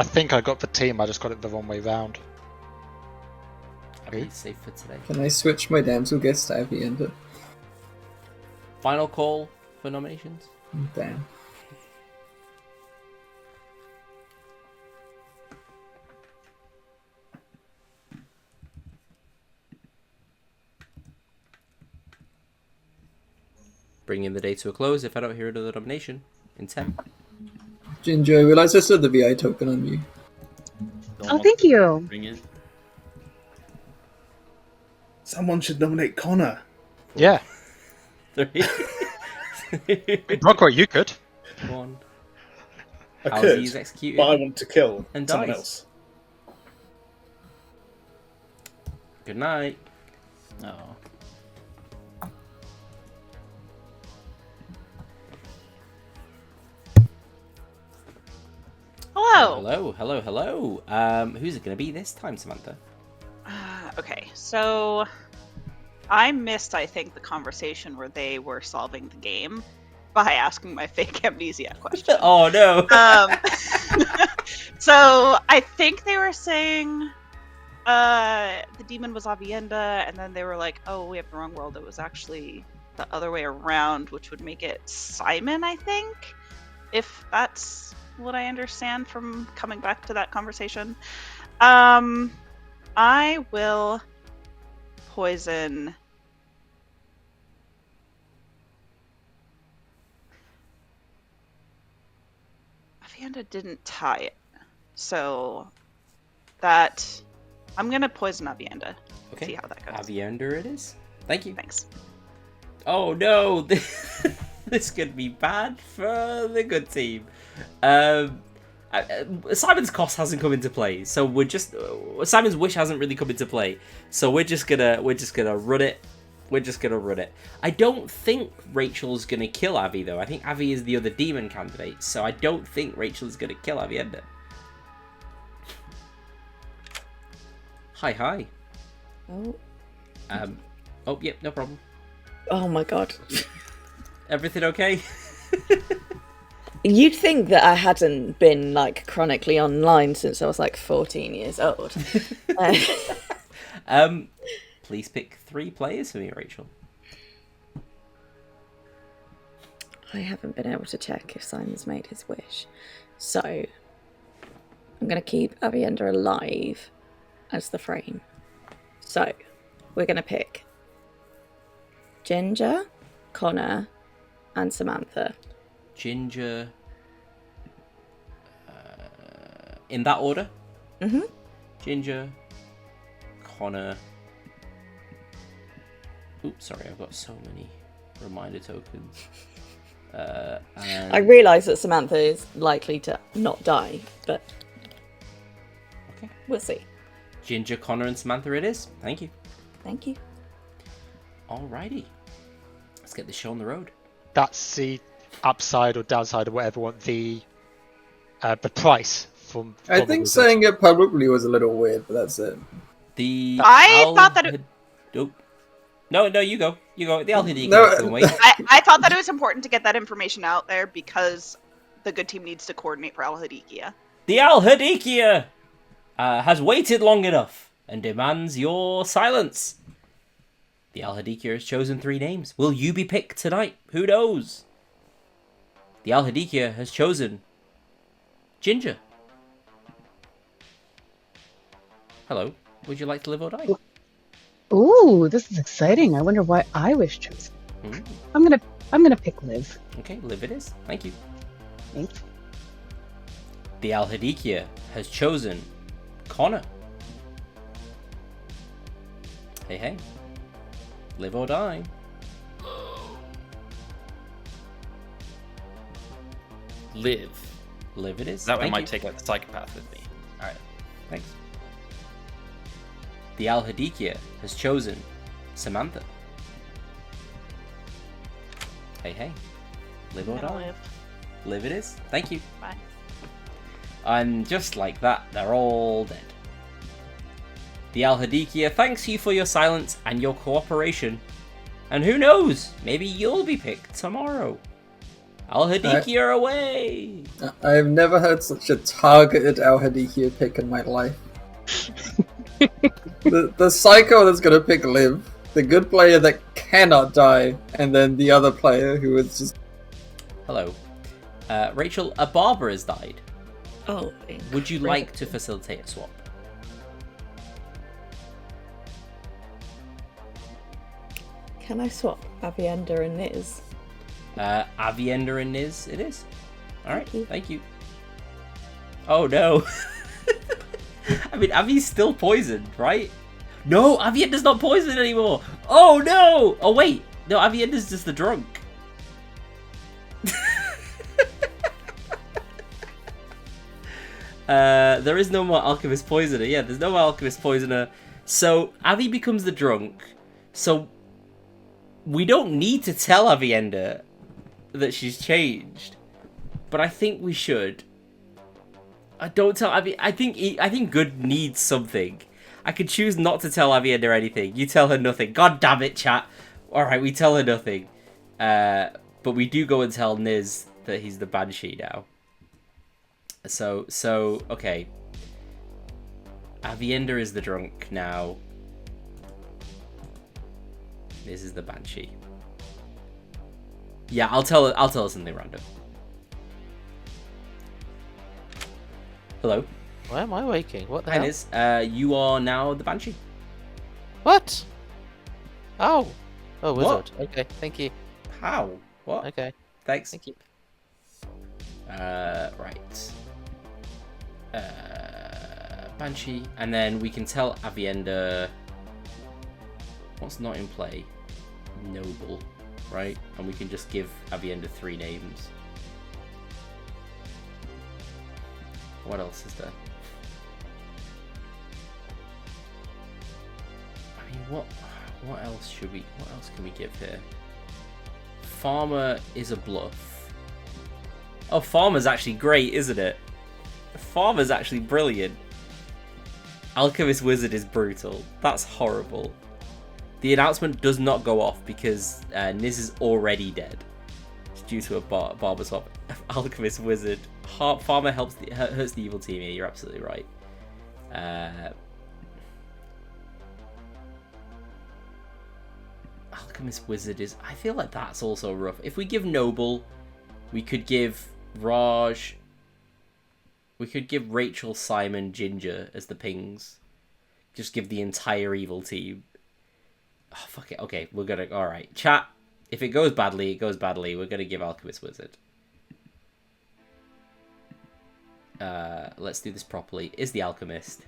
think I got the team. I just got it the wrong way round. Abby's safe for today. Can I switch my damsel guest to Avienda? Final call for nominations. Damn. Bringing the day to a close if I don't hear another nomination in 10. Ginger, I realized I said the VI token on you. Oh, thank you. Bring it. Someone should nominate Connor. Yeah. 3. Rockwell, you could. 1. I Housie's could, executed. but I want to kill And someone dies. else. Good night. Oh. Hello. Hello. Who's it going to be this time, Samantha? Okay, so I missed, I think, the conversation where they were solving the game by asking my fake amnesia question. Oh no. So I think they were saying the demon was Avienda, and then they were like, "Oh, we have the wrong world. It was actually the other way around," which would make it Simon, I think, if that's what I understand from coming back to that conversation. I will poison. Avienda didn't tie it, so that I'm gonna poison Avienda. Okay. See how that goes. Avienda it is. Thank you. Thanks. Oh no, this could be bad for the good team. Simon's cost hasn't come into play, so we're just Simon's wish hasn't really come into play, so we're just gonna run it We're just gonna run it. I don't think Rachel's gonna kill Avi though. I think Avi is the other demon candidate, so I don't think Rachel is gonna kill Avienda. Hi. Oh. Oh, yep, no problem. Oh my god. Everything okay? You'd think that I hadn't been like chronically online since I was like 14 years old. Please pick 3 players for me, Rachel. I haven't been able to check if Simon's made his wish. So I'm going to keep Avienda alive as the frame. So we're going to pick Ginger, Connor, and Samantha. Ginger. In that order? Mm-hmm. Ginger, Connor. Oops, sorry, I've got so many reminder tokens. And... I realise that Samantha is likely to not die, but okay, we'll see. Ginger, Connor, and Samantha it is. Thank you. Thank you. Alrighty. Let's get this show on the road. That's the upside or downside or whatever want the price from. I think saying it publicly was a little weird, but that's it. I thought that it... Oh. No, you go. You go. The Al-Hadikia No. wait. I thought that it was important to get that information out there because the good team needs to coordinate for Al-Hadikia. The Al-Hadikia has waited long enough and demands your silence. The Al-Hadikia has chosen 3 names. Will you be picked tonight? Who knows? The Al-Hadikia has chosen Ginger. Hello. Would you like to live or die? Ooh, this is exciting. I wonder why I was chosen. I'm gonna pick Liv. Okay, Liv it is. Thank you. Thanks. The Al-Hadikia has chosen Connor. Hey. Live or die. Live. Live it is. That way I Thank might you. take out the psychopath with me. Alright, thanks. The Al-Hadikia has chosen Samantha. Hey. Live or die. Live it is. Thank you. Bye. And just like that, they're all dead. The Al-Hadikia thanks you for your silence and your cooperation. And who knows, maybe you'll be picked tomorrow. Al-Hadikia away! I've never heard such a targeted Al-Hadikia pick in my life. the psycho that's gonna pick Liv, the good player that cannot die, and then the other player who is just... Hello. Rachel, a barber has died. Oh, would you like to facilitate a swap? Can I swap Avienda and Niz? Avienda and Niz, it is. Alright, thank you. Oh no. I mean, Avi's still poisoned, right? No, Avienda's not poisoned anymore. Oh no! Oh wait, no, Avienda's just the drunk. There is no more Alchemist Poisoner. Yeah, there's no more Alchemist Poisoner. So, Avi becomes the drunk. So, we don't need to tell Avienda that she's changed. But I think we should. Don't tell Avi. I think Good needs something. I could choose not to tell Avienda anything. You tell her nothing. God damn it, chat. Alright, we tell her nothing. But we do go and tell Niz that he's the Banshee now. So, okay. Avienda is the drunk now. This is the Banshee. Yeah, I'll tell her something random. Hello. Why am I waking? What the Hi, hell? Niz. You are now the Banshee. What? Oh, wizard. What? Okay, thank you. How? What? Okay. Thanks. Thank you. Right. Banshee, and then we can tell Avienda what's not in play. Noble, right? And we can just give Avienda 3 names. What else is there? I mean, what What else can we give here? Farmer is a bluff. Oh, Farmer's actually great, isn't it? Farmer's actually brilliant. Alchemist Wizard is brutal. That's horrible. The announcement does not go off because Niz is already dead. It's due to a barber swap. Alchemist Wizard. Farmer hurts the evil team here. You're absolutely right. Alchemist Wizard is... I feel like that's also rough. If we give Noble, we could give Raj... We could give Rachel, Simon, Ginger as the pings. Just give the entire evil team. Oh, fuck it. Okay, we're gonna... Alright, chat. If it goes badly, it goes badly. We're gonna give Alchemist Wizard. Let's do this properly. Is the Alchemist.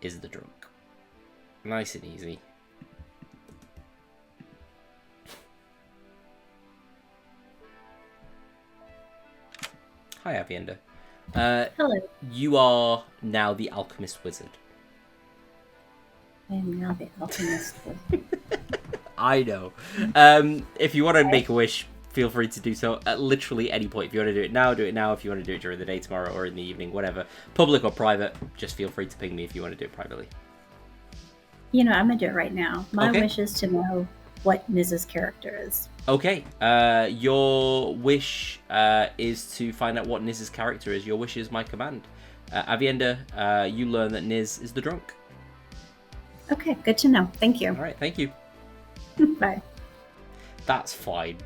Is the Drunk. Nice and easy. Hi, Avienda. Hello. You are now the Alchemist Wizard. I am now the Alchemist Wizard. I know. If you want to make a wish, feel free to do so at literally any point. If you want to do it now, do it now. If you want to do it during the day, tomorrow, or in the evening, whatever. Public or private, just feel free to ping me if you want to do it privately. You know, I'm going to do it right now. My Okay. wish is to know what Niz's character is. Okay, your wish is to find out what Niz's character is. Your wish is my command. Avienda, you learn that Niz is the Drunk. Okay, good to know. Thank you. All right, thank you. Bye. That's fine.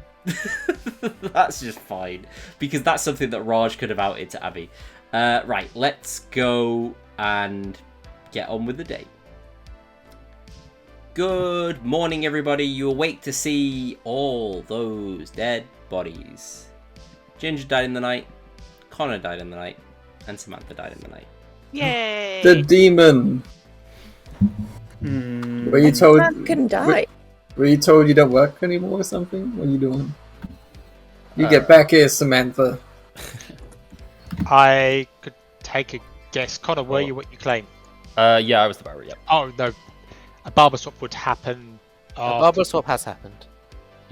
That's just fine. Because that's something that Raj could have outed to Abby. Right, let's go and get on with the day. Good morning, everybody. You awake to see all those dead bodies. Ginger died in the night, Connor died in the night, and Samantha died in the night. Yay! The demon. Were you told? Couldn't die. Were you told you don't work anymore or something? What are you doing? You get back here, Samantha. I could take a guess. Connor, were you what you claim? Yeah, I was the barber, yeah. Oh, no. A barber swap would happen. A barber swap has happened.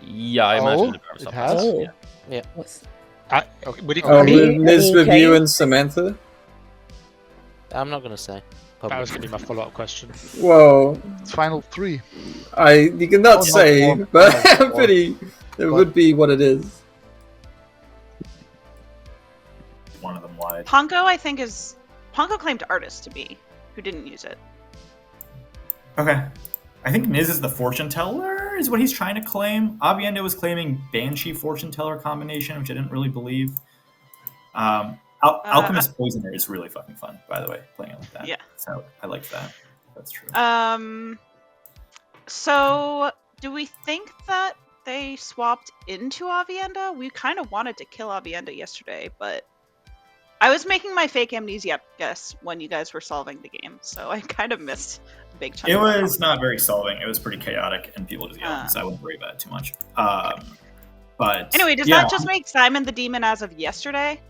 Yeah, I imagine the barber swap has. Oh. Yeah. Yeah. Okay, would it Oh, be? Niz with you and Samantha? I'm not gonna say. That was going to be my follow-up question. Well, It's final three. you cannot Oh, say, no, but no, I'm pretty. It would be what it is. One of them lied. Ponko, I think, is... Ponko claimed artist to be, who didn't use it. Okay. I think Niz is the fortune teller, is what he's trying to claim. Avienda was claiming Banshee fortune teller combination, which I didn't really believe. Alchemist Poisoner is really fucking fun, by the way, playing it like that. Yeah. So I liked that. That's true. So do we think that they swapped into Avienda? We kind of wanted to kill Avienda yesterday, but I was making my fake amnesia guess when you guys were solving the game, so I kind of missed a big chunk. It of that. was not very solving. It was pretty chaotic, and people just yelled, so I wouldn't worry about it too much. But Anyway, does that just make Simon the demon as of yesterday?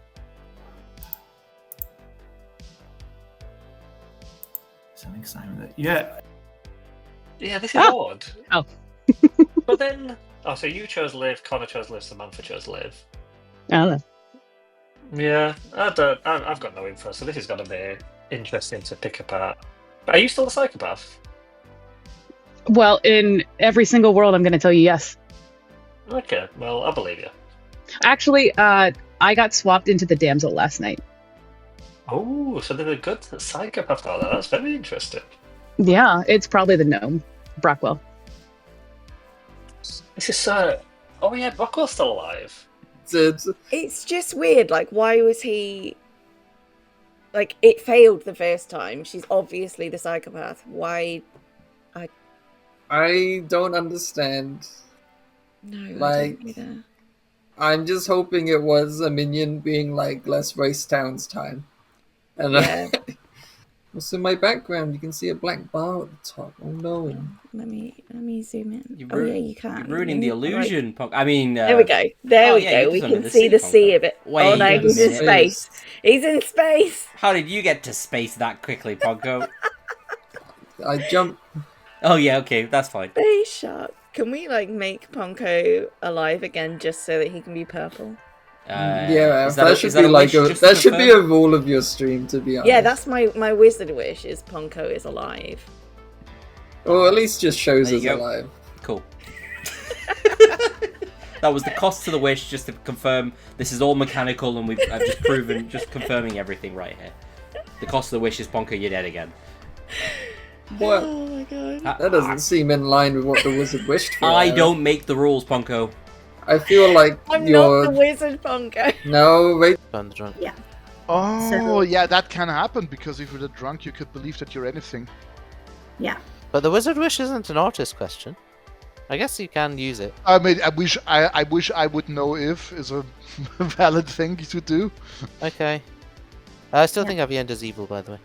Does that make Simon that? Yeah. Yeah, this is odd. Oh. But then... Oh, so you chose Liv, Connor chose Liv, Samantha chose Liv. Oh. Yeah, I've got no info, so this is going to be interesting to pick apart. But are you still a psychopath? Well, in every single world, I'm going to tell you yes. Okay, well, I believe you. Actually, I got swapped into the damsel last night. Oh, so they're a good psychopath out there. That's very interesting. Yeah, it's probably the gnome, Brockwell. This is oh yeah, Brockwell's still alive. It's just weird. Like, why was he? Like, it failed the first time. She's obviously the psychopath. Why? I don't understand. No, Like, I don't either. I'm just hoping it was a minion being like, let's race Town's time. And Yeah. what's in my background? You can see a black bar at the top. Oh no. Let me zoom in. You're Yeah, you can. You're ruining the illusion, Punk. I mean... There we go. There we go. We can see the sea of it. Wait, oh no, he's in space. He's in space. How did you get to space that quickly, Ponko? I jumped. Oh yeah, okay, that's fine. Space shark. Can we like make Ponko alive again just so that he can be purple? Yeah, is that should be like that should be a rule of your stream, to be honest. Yeah, that's my wizard wish. Is Ponko is alive? Or at least just shows There us you go. alive. Cool. That was the cost to the wish, just to confirm this is all mechanical, and I've just proven, just confirming everything right here. The cost of the wish is Ponko, you're dead again. What? Oh my god. That doesn't seem in line with what the wizard wished for. I don't make the rules, Ponko. I feel like I'm you're... not the wizard, Ponko. No, wait. Yeah. Oh, yeah, that can happen, because if you're drunk, you could believe that you're anything. Yeah. But the wizard wish isn't an artist question. I guess you can use it. I mean, I wish I would know if is a valid thing to do. Okay. I still think Avienda's evil, by the way.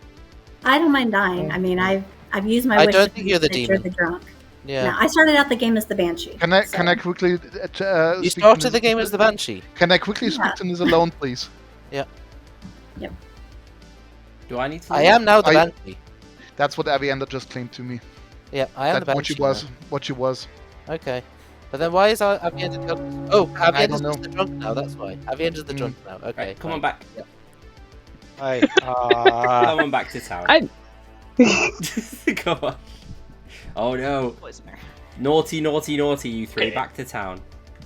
I don't mind dying. I mean, I've used my I wish don't to think you're the make sure demon. the drunk. Yeah. No, I started out the game as the Banshee. Can I quickly? You started the game as the Banshee. Can I quickly speak to Niz alone, please? Yeah. Yep. Do I need to? I am now the Banshee. That's what Avienda just claimed to me. Yeah, I am the That's Banshee. what she was. Okay. But then why is Avienda drunk? Oh, Avienda's know. the drunk now, that's why. Avienda's the drunk now. Okay. Right, come on back. Yeah. Hey, Come on back to town. Come on. Oh no. Naughty, naughty, naughty, you three. Back to town.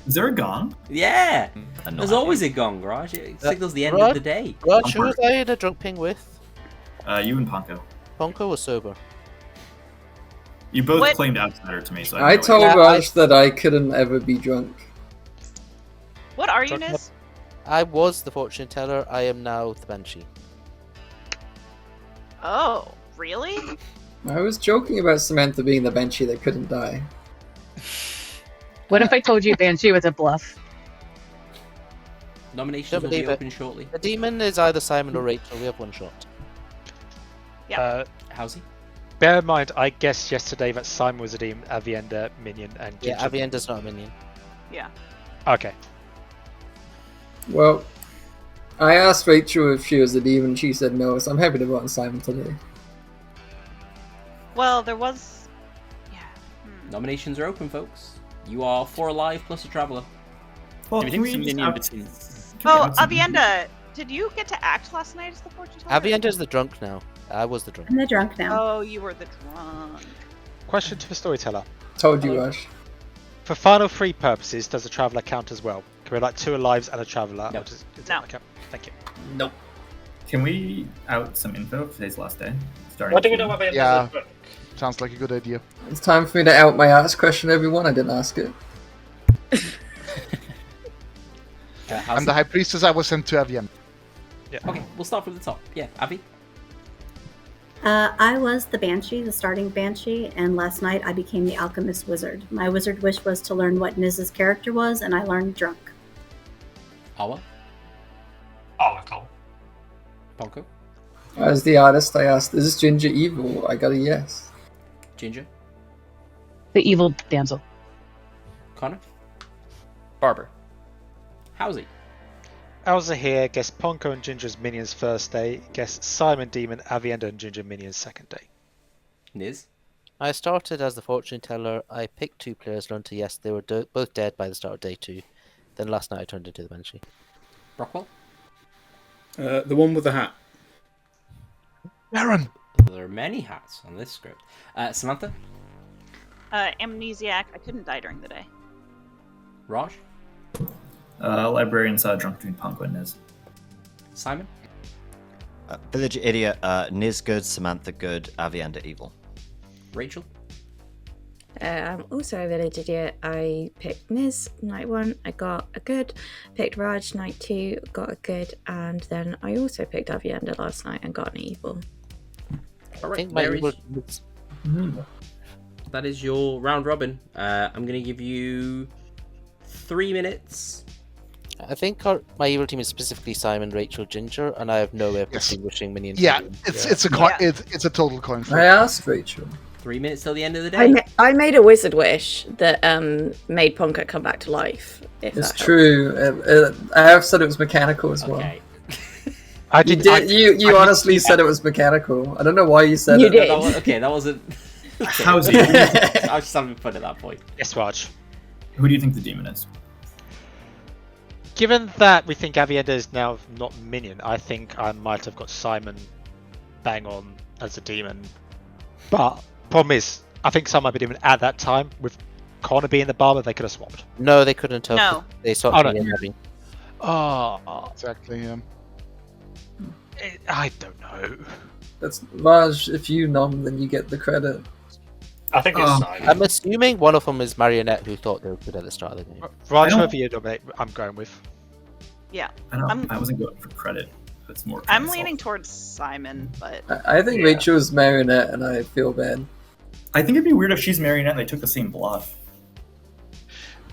Is there a gong? Yeah. There's always a gong, Raj. It signals the end Raj, of the day. Raj, who was I in a drunk ping with? You and Ponko. Ponko was sober. You both What? claimed outsider to me, so I told Raj that I couldn't ever be drunk. What are you, Niz? I was the fortune teller. I am now the Banshee. Oh, really? I was joking about Samantha being the Banshee that couldn't die. What if I told you Banshee was a bluff? Nominations Don't will be believe it. open shortly. The demon is either Simon or Rachel. We have one shot. How's he? Bear in mind, I guessed yesterday that Simon was a demon, Avienda, minion, and Yeah, Ginger. Avienda's not a minion. Yeah. Okay. Well, I asked Rachel if she was a demon, she said no, so I'm happy to vote on Simon today. Well, there was. Nominations are open, folks. You are 4 alive plus a traveler. Well, Do you can think we some just minion out- between? can we Oh, out some- Avienda, did you get to act last night as the fortune teller? Avienda's the drunk now. I was the drunk. I'm the drunk now. Oh, you were the drunk. Question to the storyteller. Told you, Raj. For final 3 purposes, does a traveller count as well? Can we have like 2 alives and a traveller? No. No. Okay. Thank you. Nope. Can we out some info for today's last day? What do we know about Yeah, sounds like a good idea. It's time for me to out my ass question, everyone. I didn't ask it. I'm the high priestess. I was sent to Avienda. Yeah. Okay, we'll start from the top. Yeah, Avi? I was the Banshee, the starting Banshee, and last night I became the Alchemist Wizard. My wizard wish was to learn what Niz's character was, and I learned drunk. Awa? Oracle. Ponko? As the artist, I asked, is Ginger evil? I got a yes. Ginger? The evil damsel. Connor? Barber? Howsy? Elsa here, guess Ponko and Ginger's minions first day, guess Simon Demon, Avienda and Ginger minions second day. Niz? I started as the fortune teller. I picked 2 players, learned to yes. They were both dead by the start of day 2. Then last night I turned into the Banshee. Rockwell? The one with the hat. Baron! There are many hats on this script. Samantha? Amnesiac. I couldn't die during the day. Raj? Librarian saw drunk between Ponko and Niz. Simon? Village idiot, Niz good, Samantha good, Avienda evil. Rachel? I'm also a village idiot. I picked Niz night 1, I got a good. Picked Raj night 2, got a good. And then I also picked Avienda last night and got an evil. Alright, I think my there evil... is... That is your round robin. I'm going to give you 3 minutes. I think my evil team is specifically Simon, Rachel, Ginger, and I have no way of distinguishing minions. Yeah, it's a total coin flip. I asked Rachel. 3 minutes till the end of the day. I made a wizard wish that made Ponko come back to life. If It's that helps. true. I have said it was mechanical as well. Okay. You honestly said it was mechanical. I don't know why you said You it. did. Okay, that wasn't... How's he? I was just having fun at that point. Yes, Raj. Who do you think the demon is? Given that we think Avienda is now not minion, I think I might have got Simon bang on as a demon. But problem is, I think Simon might be demon at that time with Connor being the barber. They could have swapped. No, they couldn't have. No. They swapped Oh, me no. and Abby. Oh, Exactly. I don't know. That's Raj. If you nom, then you get the credit. I think it's Simon. I'm assuming one of them is Marionette, who thought they were good at the start of the game. Raj, I don't- whoever you dominate, I'm going with. Yeah. I wasn't going for credit. It's more. I'm leaning towards Simon, but I think Rachel's Marionette, and I feel bad. I think it'd be weird if she's Marionette and they took the same bluff.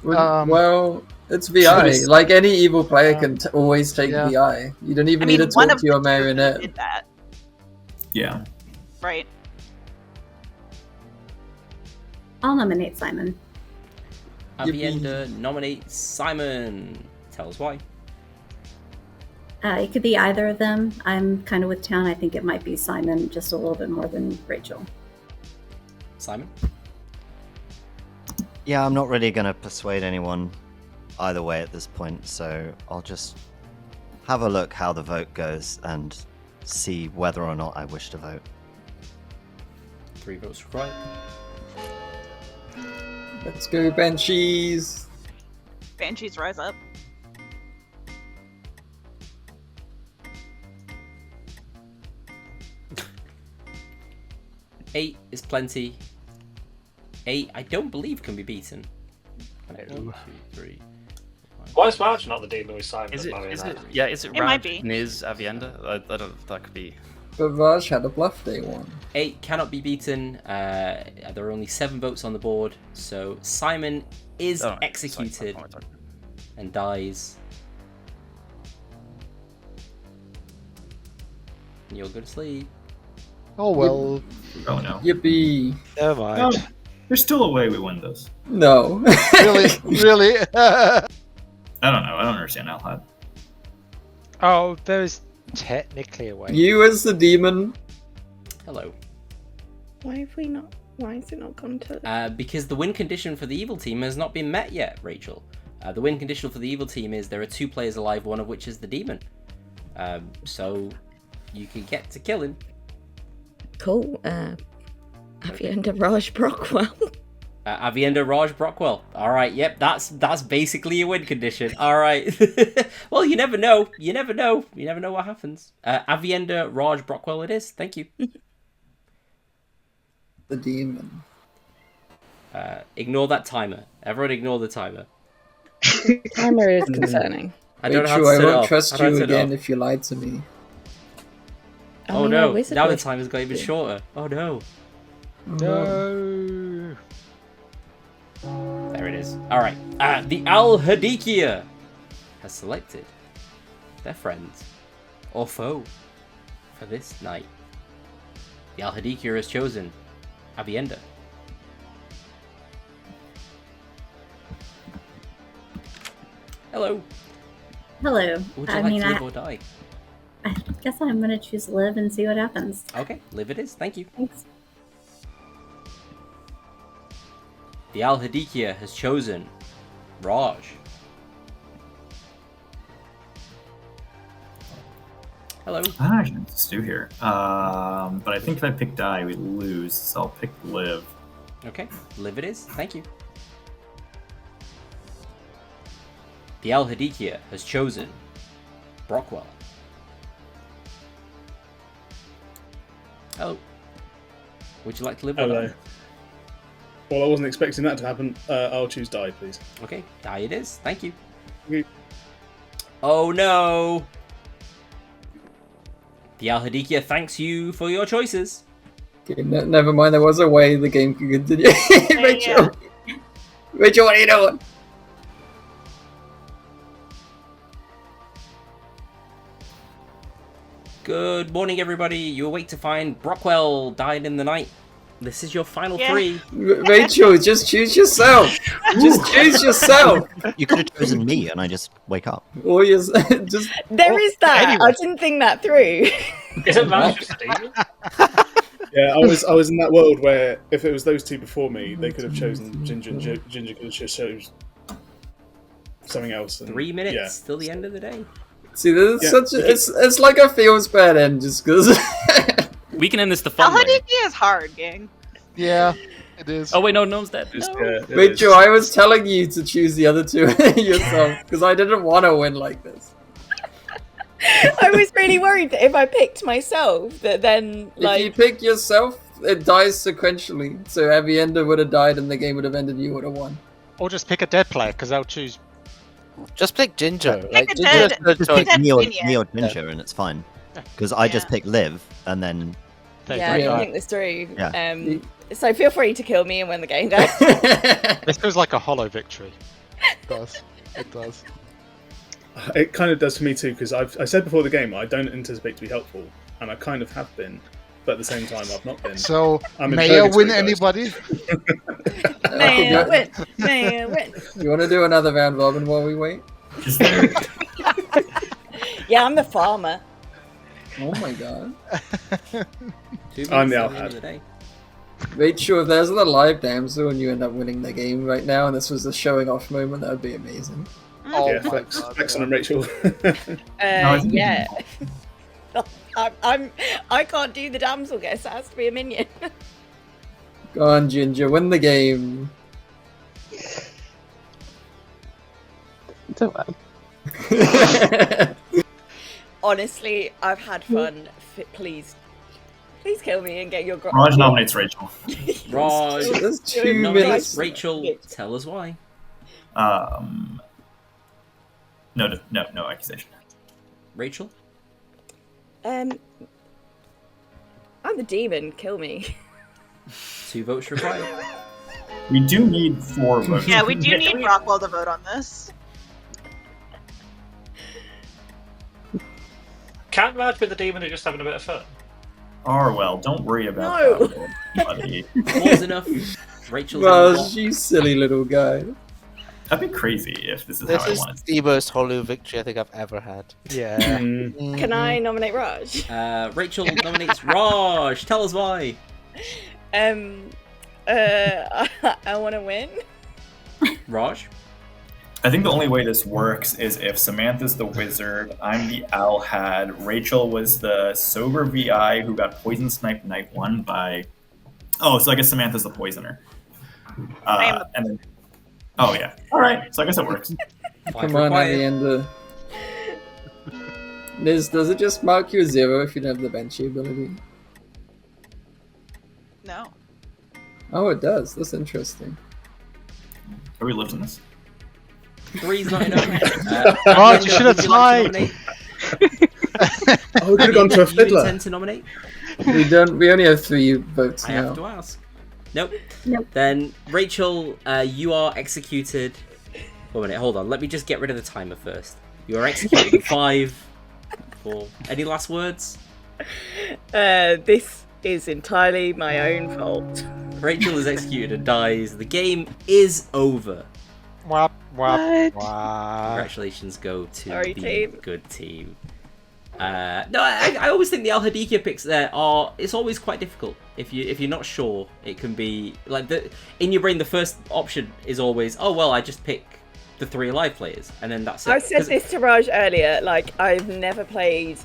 Well, it's VI. was- Like any evil player can always take Yeah. VI. You don't even I mean, need to one talk of to your the two Marionette. did that, Yeah. right? I'll nominate Simon. Avienda nominates Simon. Tell us why. It could be either of them. I'm kind of with Town. I think it might be Simon just a little bit more than Rachel. Simon? Yeah, I'm not really going to persuade anyone either way at this point, so I'll just have a look how the vote goes and see whether or not I wish to vote. 3 votes required. Let's go, Banshees. Banshees rise up. Eight is plenty. 8, I don't believe can be beaten. 1, 2, 3. Why is March not the demon with Simon? Is and it? Marionette? Is it It might Raj, be. Niz, Avienda? I don't know if that could be. But Raj had a bluff day one. 8 cannot be beaten. There are only 7 votes on the board, so Simon is Oh, executed sorry. and dies. And you'll go to sleep. Oh well. Oh no. Yippee. Never mind. No, there's still a way we win this. No. Really? Really? I don't know. I don't understand Al-Had. Oh, there's technically a way. You as the demon. Hello. Why have we not? Why has it not gone to? Because the win condition for the evil team has not been met yet, Rachel. The win condition for the evil team is there are 2 players alive, one of which is the demon. So you can get to kill him. Cool. Avienda Raj Brockwell. Avienda Raj Brockwell. Alright, yep, that's basically a win condition. Alright. Well, you never know. You never know. You never know what happens. Avienda Raj Brockwell it is. Thank you. The demon. Ignore that timer. Everyone ignore the timer. Timer is concerning. I don't know how Rachel, to I set it won't off. trust How do I you set it again off? if you lied to me. Oh no, now the timer's got even shorter. Oh no. No. There it is. Alright. The Al-Hadikia has selected their friend or foe for this night. The Al-Hadikia has chosen Avienda. Hello. Hello. Would you I like mean, to live or die? I guess I'm gonna choose live and see what happens. Okay, live it is. Thank you. Thanks. The Al-Hadikia has chosen Raj. Hello. I don't actually know what to do here. But I think if I pick die, we lose, so I'll pick live. Okay, live it is. Thank you. The Al-Hadikia has chosen Brockwell. Hello. Would you like to live or Hello. die? Well, I wasn't expecting that to happen. I'll choose die, please. Okay, die it is. Thank you. Okay. Oh no! The Al-Hadikia thanks you for your choices. Okay, never mind, there was a way the game could continue. Rachel! Rachel, what are you doing? Good morning, everybody. You awake to find Brockwell died in the night. This is your final 3. Rachel, just choose yourself. Just choose yourself. You could have chosen me and I just wake up. Or just There is that. anyway. I didn't think that through. Isn't that just a demon? Yeah, I was in that world where if it was those two before me, they could have chosen Ginger, and Ginger could have just chosen something else. And, 3 minutes till the end of the day. See, this is such a, it's like a feels bad end just because. We can end this the fun way. Al-Hadikia is hard, gang. Yeah, it is. Oh wait, no, Gnome's dead. Rachel, I was telling you to choose the other two yourself because I didn't want to win like this. I was really worried that if I picked myself, that then If you pick yourself, it dies sequentially. So Avienda would have died and the game would have ended. You would have won. Or just pick a dead player because they'll choose. Just pick Ginger. Like, Ginger just is the pick choice. Neo Ginger and it's fine. Because I just pick Liv and then. Yeah, I think that's true. Yeah. So feel free to kill me and win the game, guys. This feels like a hollow victory. It does. It does. It kind of does for me too, because I said before the game I don't anticipate to be helpful, and I kind of have been, but at the same time I've not been. So, I'm in may I win purgatory, guys. anybody? May I win? May I win? You want to do another round robin while we wait? Yeah, I'm the farmer. Oh my god. I'm the Al-Had. Rachel, if there's a live damsel and you end up winning the game right now, and this was the showing off moment, that would be amazing. Oh yeah, flex on him, Rachel. Yeah. I can't do the damsel guess. It has to be a minion. Go on, Ginger, win the game. So well. Honestly, I've had fun. Please kill me and get your. Raj nominates Rachel. Raj, That's 2 nominates minutes. Rachel. Tell us why. No accusation. Rachel? I'm the demon. Kill me. 2 votes required. We do need 4 votes. Yeah, we do need Rockwell to vote on this. Can't Raj be the demon who's just having a bit of fun? Arwell, don't worry about No. that, buddy. Close enough. Rachel's Well, you silly little guy. That'd be crazy if this is This how I is want it. the most hollow victory I think I've ever had. Yeah. Can I nominate Raj? Rachel nominates Raj. Tell us why. I want to win. Raj? I think the only way this works is if Samantha's the wizard, I'm the Al-Had, Rachel was the sober VI who got poison sniped night 1 by... Oh, so I guess Samantha's the poisoner. And then... Oh, yeah. Alright, so I guess it works. Come on, Avienda. Liz, does it just mark you a 0 if you don't have the Banshee ability? No. Oh, it does. That's interesting. Are we lifting this? 3's not enough. Raj, you should have tied! Oh, we could have gone to a You fiddler. intend to nominate? We don't. We only have 3 votes I now. have to ask. Nope. Nope. Then, Rachel, you are executed. Wait a minute, hold on. Let me just get rid of the timer first. You are executed in 5, 4. Any last words? This is entirely my own fault. Rachel is executed and dies. The game is over. Wap, wap, What? wap. Congratulations go to Sorry, the team. good team. No, I always think the Al-Hadikia picks there are. It's always quite difficult if you're not sure. It can be like in your brain. The first option is always, oh well, I just pick the 3 alive players, and then that's it. I said this to Raj earlier. Like I've never played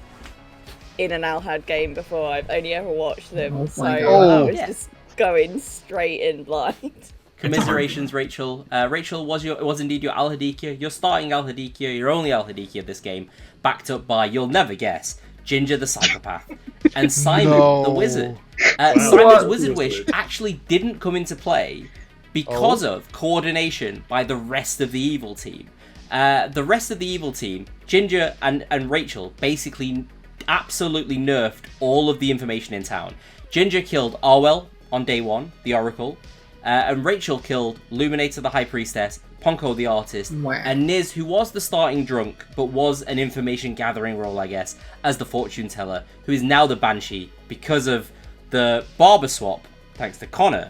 in an Al-Had game before. I've only ever watched them, Oh so my I God. was just going straight in blind. Commiserations, Rachel. Rachel was indeed your Al-Hadikia. You're starting Al-Hadikia. Your only Al-Hadikia this game, backed up by, you'll never guess, Ginger the Psychopath and Simon the Wizard. Simon's Wizard Wish actually didn't come into play because of coordination by the rest of the evil team. The rest of the evil team, Ginger and Rachel, basically absolutely nerfed all of the information in town. Ginger killed Arwell on day 1, the Oracle. And Rachel killed Luminator the High Priestess, Ponko the Artist, and Niz, who was the starting drunk, but was an information gathering role, I guess, as the Fortune Teller, who is now the Banshee because of the barber swap, thanks to Connor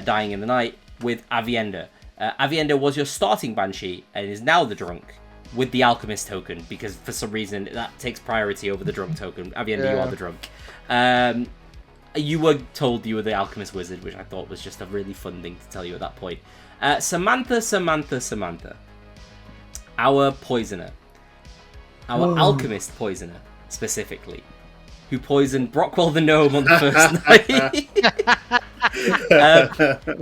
dying in the night, with Avienda. Avienda was your starting Banshee and is now the drunk with the Alchemist token, because for some reason that takes priority over the drunk token. Avienda, you are the drunk. you were told you were the alchemist wizard, which I thought was just a really fun thing to tell you at that point. Samantha. Our poisoner. Our alchemist poisoner, specifically. Who poisoned Brockwell the gnome on the first night.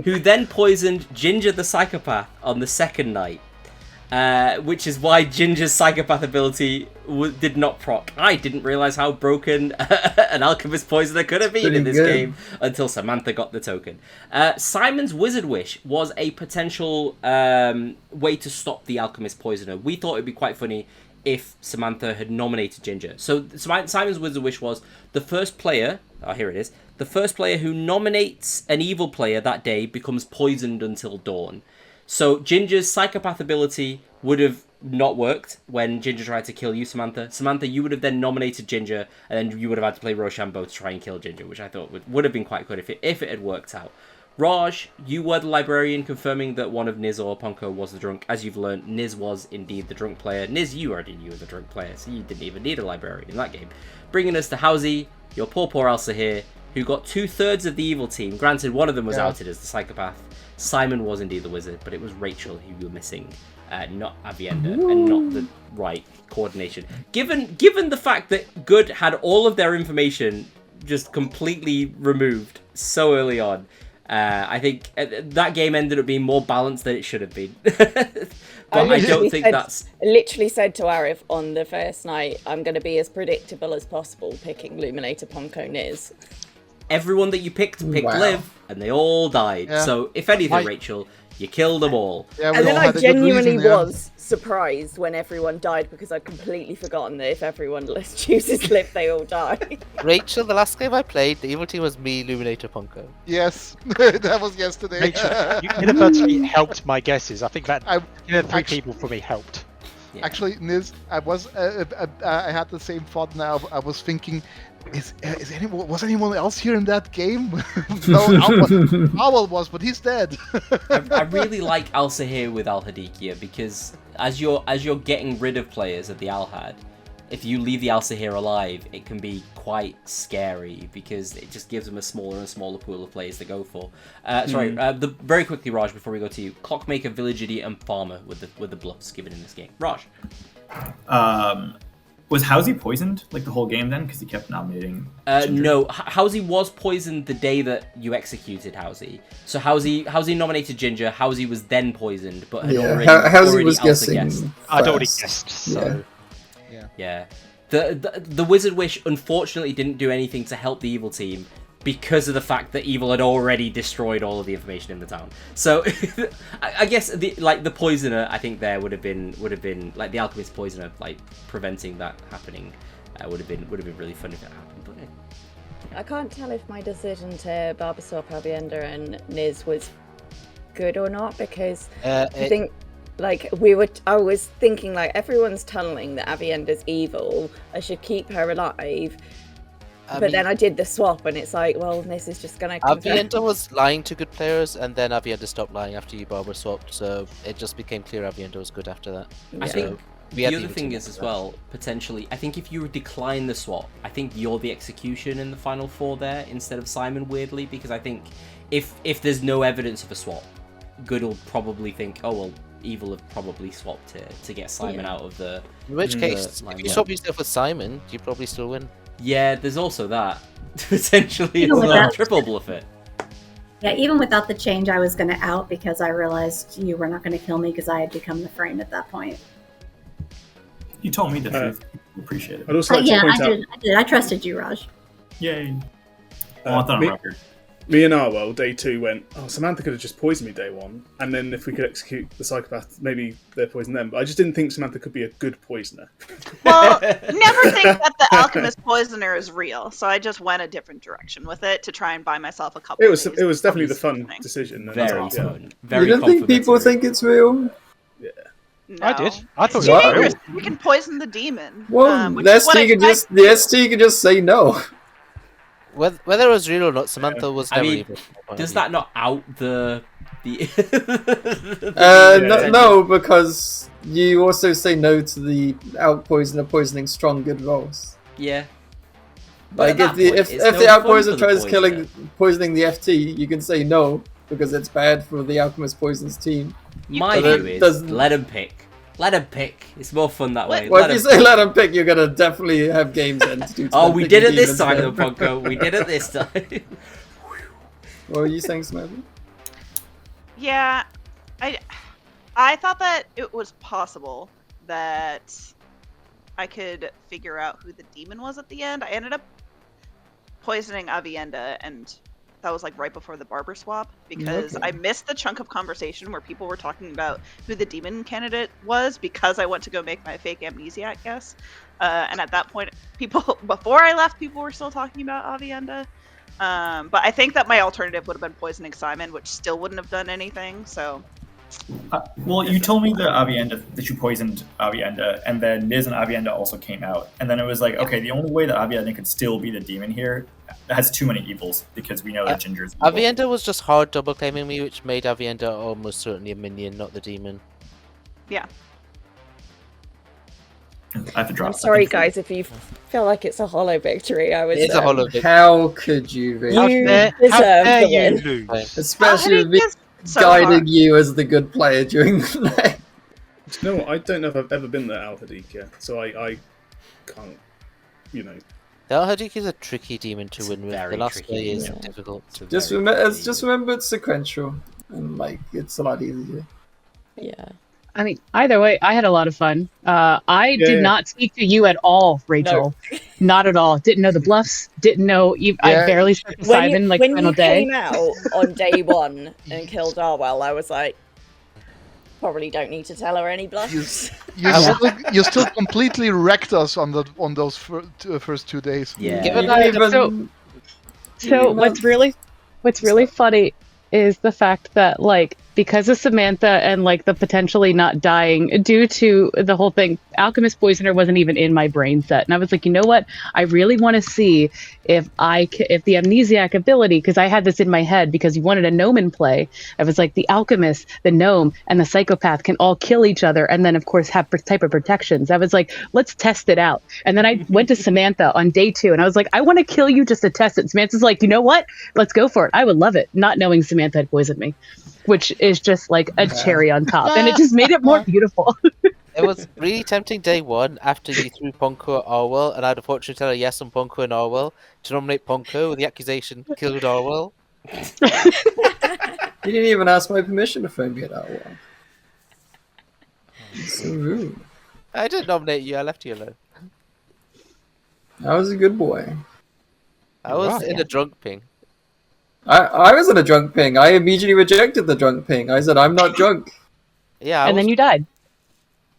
Who then poisoned Ginger the psychopath on the second night. Which is why Ginger's psychopath ability did not proc. I didn't realise how broken an alchemist poisoner could have been in this game until Samantha got the token. Simon's Wizard Wish was a potential way to stop the alchemist poisoner. We thought it'd be quite funny if Samantha had nominated Ginger. So Simon's Wizard Wish was the first player... Oh, here it is. The first player who nominates an evil player that day becomes poisoned until dawn. So Ginger's psychopath ability would have not worked when Ginger tried to kill you, Samantha. Samantha, you would have then nominated Ginger, and then you would have had to play Rochambeau to try and kill Ginger, which I thought would have been quite good if it had worked out. Raj, you were the librarian, confirming that one of Niz or Ponko was the drunk. As you've learned, Niz was indeed the drunk player. Niz, you already knew the drunk player, so you didn't even need a librarian in that game. Bringing us to Housie, your poor Al-Sahir, who got 2/3 of the evil team. Granted, one of them was outed as the psychopath. Simon was indeed the wizard, but it was Rachel who you were missing, not Avienda, and not the right coordination. Given the fact that Good had all of their information just completely removed so early on, I think that game ended up being more balanced than it should have been. But I don't think that's... literally said to Arif on the first night, I'm going to be as predictable as possible picking Luminator, Ponko, Niz. Everyone that you picked Liv, and they all died. Yeah. So, if anything, Rachel, you killed them all. Yeah, And then I genuinely was surprised when everyone died, because I'd completely forgotten that if everyone chooses Liv, they all die. Rachel, the last game I played, the evil team was me, Luminator, Ponko. Yes, that was yesterday. Rachel, you inadvertently helped my guesses. I think that 3 people for me helped. Yeah. Actually, Niz, I had the same thought now. I was thinking, was anyone else here in that game? No, Owl was, but he's dead. I really like Al-Sahir with Al-Hadikia, because as you're getting rid of players of the Al-Had, if you leave the Al-Sahir alive, it can be quite scary, because it just gives them a smaller and smaller pool of players to go for. Very quickly, Raj, before we go to you, Clockmaker, Village Idiot, and Farmer with the bluffs given in this game. Raj. Was Housie poisoned like the whole game then? Because he kept nominating. No, Housie was poisoned the day that you executed Housie. So Housie nominated Ginger. Housie was then poisoned, but had already was guessing. I'd already guessed. So. Yeah. The Wizard Wish unfortunately didn't do anything to help the evil team, because of the fact that evil had already destroyed all of the information in the town. So I guess the poisoner, I think there would have been like the alchemist poisoner, like preventing that happening would have been really fun if it happened. But I can't tell if my decision to barber swap Avienda and Niz was good or not, because I think I was thinking like everyone's tunneling that Avienda's evil. I should keep her alive. But then I did the swap, and it's like, well, this is just going to... Avienda was lying to good players, and then Avienda stopped lying after you barber swapped, so it just became clear Avienda was good after that. I think the other thing is as well, potentially, I think if you decline the swap, I think you're the execution in the final 4 there, instead of Simon, weirdly, because I think if there's no evidence of a swap, Good will probably think, oh, well, Evil have probably swapped here to get Simon out of the... In which case, if you swap yourself with Simon, you probably still win. Yeah, there's also that. Potentially, it's a triple bluff it. Yeah, even without the change, I was going to out because I realized you were not going to kill me because I had become the frame at that point. You told me the truth. Appreciate it. I'd also like to point out... I did. I trusted you, Raj. Yay. I want that on record. Me and Arwell, day 2, went, Samantha could have just poisoned me day 1, and then if we could execute the psychopath, maybe they're poison them. But I just didn't think Samantha could be a good poisoner. Well, never think that the alchemist poisoner is real, so I just went a different direction with it to try and buy myself a couple. It was definitely the fun decision. Very fun. Very. You don't think people think it's real? Yeah. No. I did. I thought it was real. You can poison the demon. Well, the ST can just say no. Whether it was real or not, Samantha was never evil. Does that not out the no, because you also say no to the out poisoner poisoning strong good rolls. Yeah. But Like at if that point, it's the no fun outpoisoner for the tries poisoner. poisoning the FT, you can say no because it's bad for the Alchemist Poisons team. My But view it is doesn't- let him pick. Let him pick. It's more fun that way. Well, Let if you him say pick. let him pick, you're gonna definitely have games end due to Oh, them we picking did it this demons time, though, then. Ponko. We did it this time. What were you saying, Samantha? Yeah, I thought that it was possible that I could figure out who the demon was at the end. I ended up poisoning Avienda, and that was like right before the barber swap because Okay. I missed the chunk of conversation where people were talking about who the demon candidate was because I went to go make my fake amnesiac guess. And at that point, before I left, people were still talking about Avienda. But I think that my alternative would have been poisoning Simon, which still wouldn't have done anything. So, Well, you told me that you poisoned Avienda, and then Niz and Avienda also came out, and then it was like, okay, the only way that Avienda could still be the demon here has too many evils because we know that Ginger's evil. Avienda was just hard double claiming me, which made Avienda almost certainly a minion, not the demon. yeah. I have to drop. I'm sorry, guys, if you feel like it's a hollow victory. I was. It's a hollow victory. How could you, Vic? You deserve the win. Especially with me so guiding hard. you as the good player during the night. You know what? I don't know if I've ever been there, Al-Hadikia, so I can't, The Al-Hadikia is a tricky demon to win with. very The last tricky way is demon. difficult. Just remember it's sequential, and like it's a lot easier. Yeah. I mean, either way, I had a lot of fun. I did not speak to you at all, Rachel. Not at all. Didn't know the bluffs. Didn't know. I barely spoke to Simon like when final you day. came out on day one and killed Darwell, I was like, probably don't need to tell her any bluffs. You still completely wrecked us on those first 2 days. So what's really funny is the fact that like because of Samantha and like the potentially not dying due to the whole thing, Alchemist Poisoner wasn't even in my brain set, and I was like, you know what? I really want to see if the amnesiac ability, because I had this in my head because you wanted a gnome in play. I was like, the alchemist, the gnome, and the psychopath can all kill each other, and then of course have type of protections. I was like, let's test it out. And then I went to Samantha on day 2, and I was like, I want to kill you just to test it. Samantha's like, you know what? Let's go for it. I would love it, not knowing Samantha had poisoned me, which is just like a cherry on top, and it just made it more beautiful. It was really tempting day 1 after you threw Ponko at Orwell, and I had a fortune teller yes on Ponko and Orwell to nominate Ponko with the accusation killed Orwell. You didn't even ask my permission to phone me at that one. So rude. I didn't nominate you, I left you alone. I was a good boy. I was in a drunk ping. I was in a drunk ping. I immediately rejected the drunk ping. I said, I'm not drunk. Yeah, and then you died.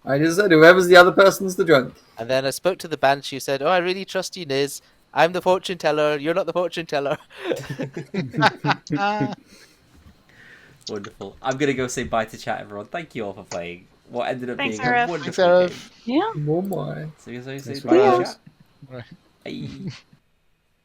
I just said, whoever's the other person's the drunk. And then I spoke to the banshee who said, oh, I really trust you, Niz. I'm the fortune teller. You're not the fortune teller. Wonderful. I'm going to go say bye to chat, everyone. Thank you all for playing. What ended up Thanks, being a Arif. wonderful Thanks, Arif. game. Yeah. Bye-bye. So you say Thanks bye for to having chat. us. Bye.